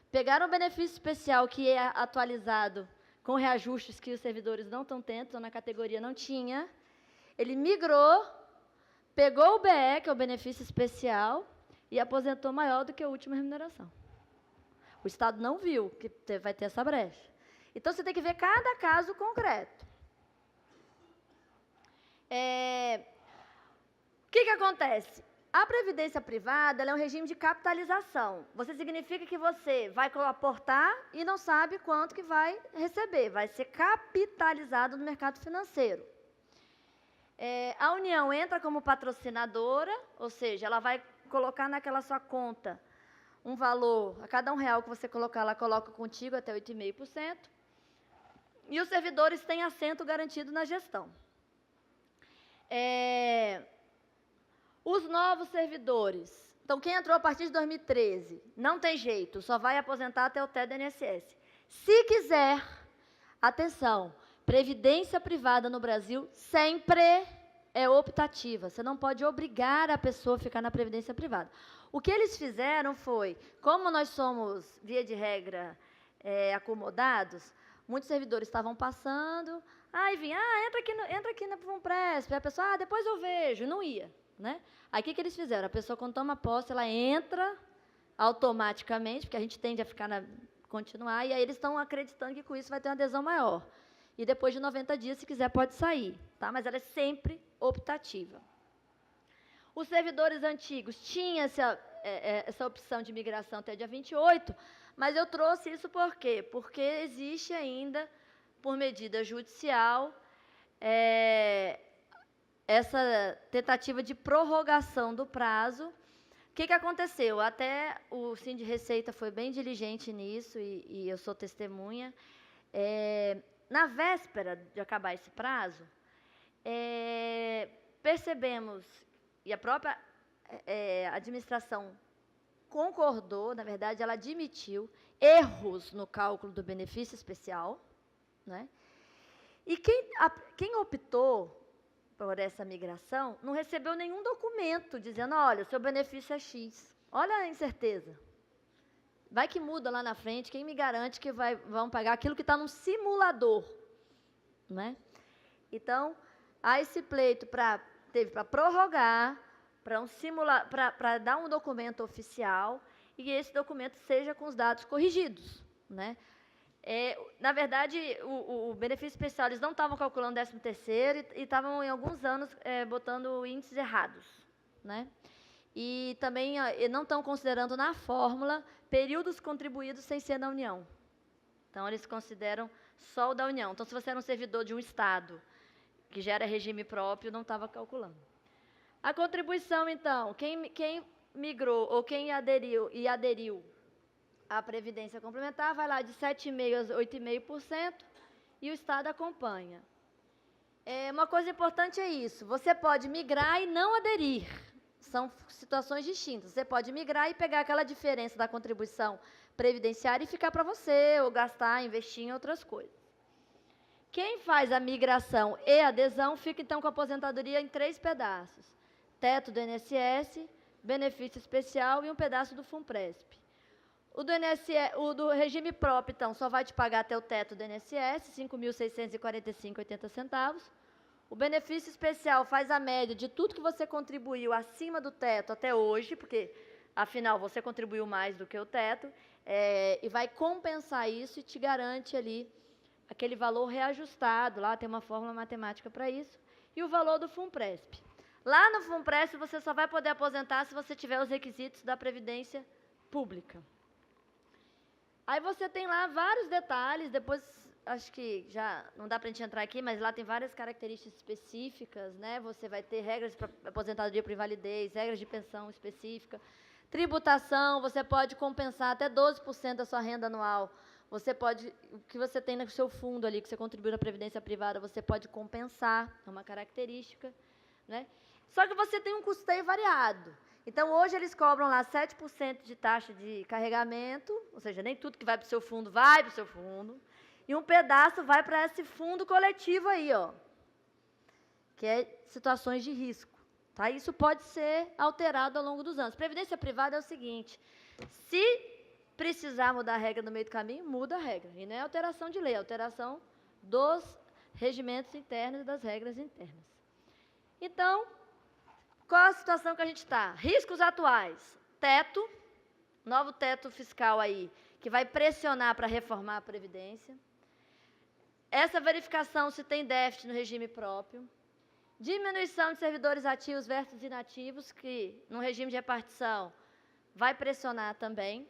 pegaram o benefício especial que é atualizado com reajustes que os servidores não estão tendo, estão na categoria não tinha. Ele migrou, pegou o BE, que é o benefício especial, e aposentou maior do que a última remuneração. O Estado não viu que vai ter essa brecha. Então, você tem que ver cada caso concreto. O que acontece? A previdência privada ela é um regime de capitalização. Você significa que você vai aportar e não sabe quanto que vai receber. Vai ser capitalizado no mercado financeiro. A União entra como patrocinadora, ou seja, ela vai colocar naquela sua conta um valor, a cada R$1 que você colocar, ela coloca contigo até 8,5%. E os servidores têm assento garantido na gestão. Os novos servidores, então quem entrou a partir de 2013, não tem jeito, só vai aposentar até o teto do INSS. Se quiser, atenção, previdência privada no Brasil sempre é optativa, você não pode obrigar a pessoa a ficar na previdência privada. O que eles fizeram foi, como nós somos, via de regra, acomodados, muitos servidores estavam passando, aí vinha, entra aqui na FUNPRESP, a pessoa, depois eu vejo, não ia. Né? Aí, o que eles fizeram? A pessoa, quando toma posse, ela entra automaticamente, porque a gente tende a continuar, e aí eles estão acreditando que com isso vai ter uma adesão maior. E depois de 90 dias, se quiser, pode sair. Tá? Mas ela é sempre optativa. Os servidores antigos tinham essa opção de migração até dia 28, mas eu trouxe isso por quê? Porque existe ainda, por medida judicial, essa tentativa de prorrogação do prazo. O que aconteceu? Até o Sind Receita foi bem diligente nisso, e eu sou testemunha. Na véspera de acabar esse prazo, percebemos, e a própria administração concordou, na verdade, ela admitiu erros no cálculo do benefício especial. Né? E quem optou por essa migração, não recebeu nenhum documento dizendo, olha, o seu benefício é X. Olha a incerteza. Vai que muda lá na frente, quem me garante que vão pagar aquilo que está num simulador? Né? Então, há esse pleito teve para prorrogar, para dar um documento oficial, e esse documento seja com os dados corrigidos. Né? Na verdade, o benefício especial, eles não estavam calculando 13º e estavam, em alguns anos, botando índices errados. Né? E também não estão considerando na fórmula períodos contribuídos sem ser da União. Então, eles consideram só o da União. Então, se você era um servidor de um Estado que já era regime próprio, não estava calculando. A contribuição, então, quem migrou ou quem aderiu à Previdência Complementar vai lá de 7,5% a 8,5% e o Estado acompanha. Uma coisa importante é isso, você pode migrar e não aderir. São situações distintas. Você pode migrar e pegar aquela diferença da contribuição previdenciária e ficar para você, ou gastar, investir em outras coisas. Quem faz a migração e adesão fica, então, com a aposentadoria em 3 pedaços. Teto do INSS, benefício especial e um pedaço do FUNPRESP. O do regime próprio, então, só vai te pagar até o teto do INSS, R$ 5.645,80. O benefício especial faz a média de tudo que você contribuiu acima do teto até hoje, porque, afinal, você contribuiu mais do que o teto, e vai compensar isso e te garante ali aquele valor reajustado, lá tem uma fórmula matemática para isso, e o valor do FUNPRESP. Lá no FUNPRESP, você só vai poder aposentar se você tiver os requisitos da Previdência Pública. Aí você tem lá vários detalhes, depois acho que já não dá para a gente entrar aqui, mas lá tem várias características específicas, né? Você vai ter regras para aposentadoria por invalidez, regras de pensão específica, tributação, você pode compensar até 12% da sua renda anual. Você pode, o que você tem no seu fundo ali, que você contribuiu na Previdência Privada, você pode compensar, é uma característica, né? Só que você tem um custeio variado. Então, hoje eles cobram lá 7% de taxa de carregamento, ou seja, nem tudo que vai para o seu fundo vai para o seu fundo, e um pedaço vai para esse fundo coletivo aí, ó, que é situações de risco. Tá? Isso pode ser alterado ao longo dos anos. Previdência privada é o seguinte, se precisar mudar a regra no meio do caminho, muda a regra. E não é alteração de lei, é alteração dos regimentos internos e das regras internas. Então, qual a situação que a gente está? Riscos atuais. Teto, novo teto fiscal aí, que vai pressionar para reformar a Previdência. Essa verificação se tem déficit no regime próprio. Diminuição de servidores ativos versus inativos, que no regime de repartição vai pressionar também.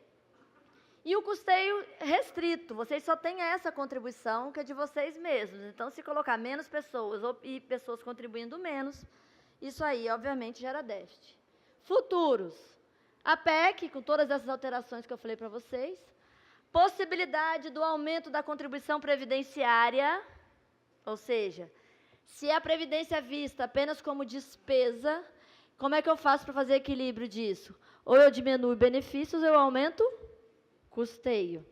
E o custeio restrito, vocês só têm essa contribuição que é de vocês mesmos. Então, se colocar menos pessoas e pessoas contribuindo menos, isso aí, obviamente, gera déficit. Futuros. A PEC, com todas essas alterações que eu falei para vocês. Possibilidade do aumento da contribuição previdenciária, ou seja, se a previdência é vista apenas como despesa, como é que eu faço para fazer equilíbrio disso? Ou eu diminuo benefícios ou eu aumento custeio.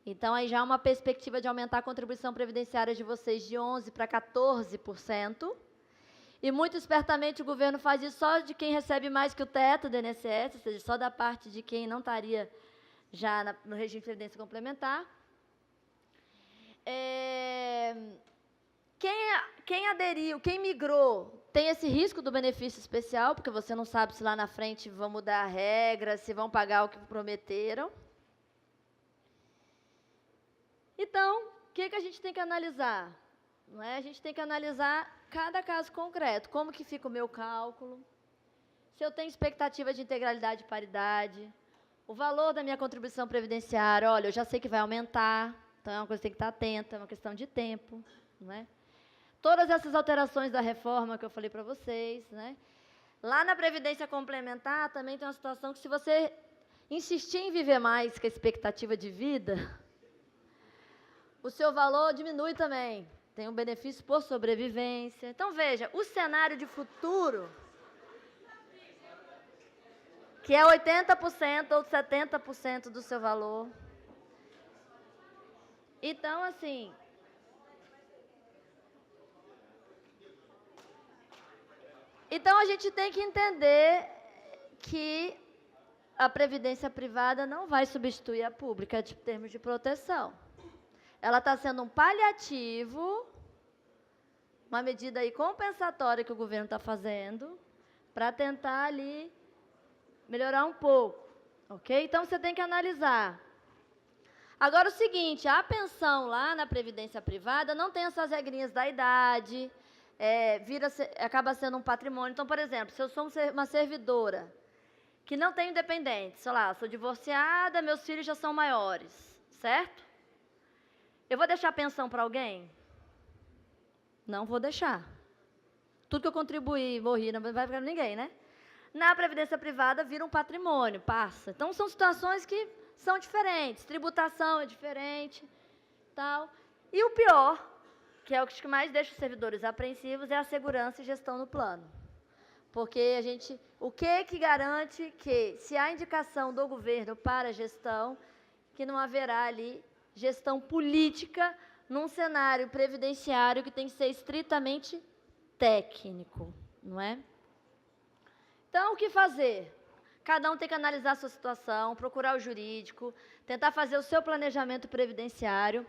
Então, aí já há uma perspectiva de aumentar a contribuição previdenciária de vocês de 11% para 14%. E, muito espertamente, o governo faz isso só de quem recebe mais que o teto do INSS, ou seja, só da parte de quem não estaria já no regime de previdência complementar. Quem aderiu, quem migrou, tem esse risco do benefício especial, porque você não sabe se lá na frente vão mudar a regra, se vão pagar o que prometeram. Então, o que a gente tem que analisar? Não é? A gente tem que analisar cada caso concreto. Como que fica o meu cálculo? Se eu tenho expectativa de integralidade e paridade. O valor da minha contribuição previdenciária, olha, eu já sei que vai aumentar. Então, é uma coisa que tem que estar atenta, é uma questão de tempo. Não é? Todas essas alterações da reforma que eu falei para vocês. Né? Lá na Previdência Complementar, também tem uma situação que, se você insistir em viver mais que a expectativa de vida, o seu valor diminui também. Tem um benefício por sobrevivência. Então, veja, o cenário de futuro, que é 80% ou 70% do seu valor. Então, assim, a gente tem que entender que a previdência privada não vai substituir a pública em termos de proteção. Ela está sendo um paliativo, uma medida aí compensatória que o governo está fazendo, para tentar ali melhorar um pouco, ok? Então, você tem que analisar. Agora, o seguinte, a pensão lá na previdência privada não tem essas regrinhas da idade, acaba sendo um patrimônio. Então, por exemplo, se eu sou uma servidora que não tenho dependentes, sei lá, sou divorciada, meus filhos já são maiores, certo? Eu vou deixar pensão para alguém? Não vou deixar. tudo que eu contribuí, morri, não vai ficar ninguém, né? Na previdência privada vira um patrimônio, passa. Então são situações que são diferentes, tributação é diferente, tal. E o pior, que é o que mais deixa os servidores apreensivos, é a segurança e gestão no plano. Porque o que garante que, se há indicação do governo para a gestão, que não haverá ali gestão política num cenário previdenciário que tem que ser estritamente técnico, não é? Então, o que fazer? Cada um tem que analisar a sua situação, procurar o jurídico, tentar fazer o seu planejamento previdenciário.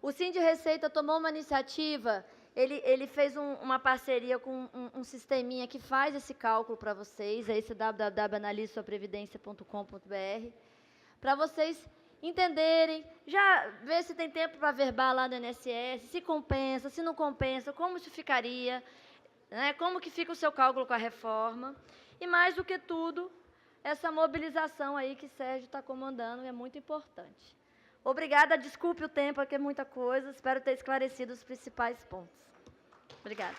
O Sind Receita tomou uma iniciativa, ele fez uma parceria com um sisteminha que faz esse cálculo para vocês, é esse www.analisesuaprevidencia.com.br, para vocês entenderem, já ver se tem tempo para verbal lá no INSS, se compensa, se não compensa, como isso ficaria, né, como que fica o seu cálculo com a reforma. E mais do que tudo, essa mobilização aí que Sérgio está comandando é muito importante. Obrigada, desculpe o tempo, aqui é muita coisa, espero ter esclarecido os principais pontos. Obrigada.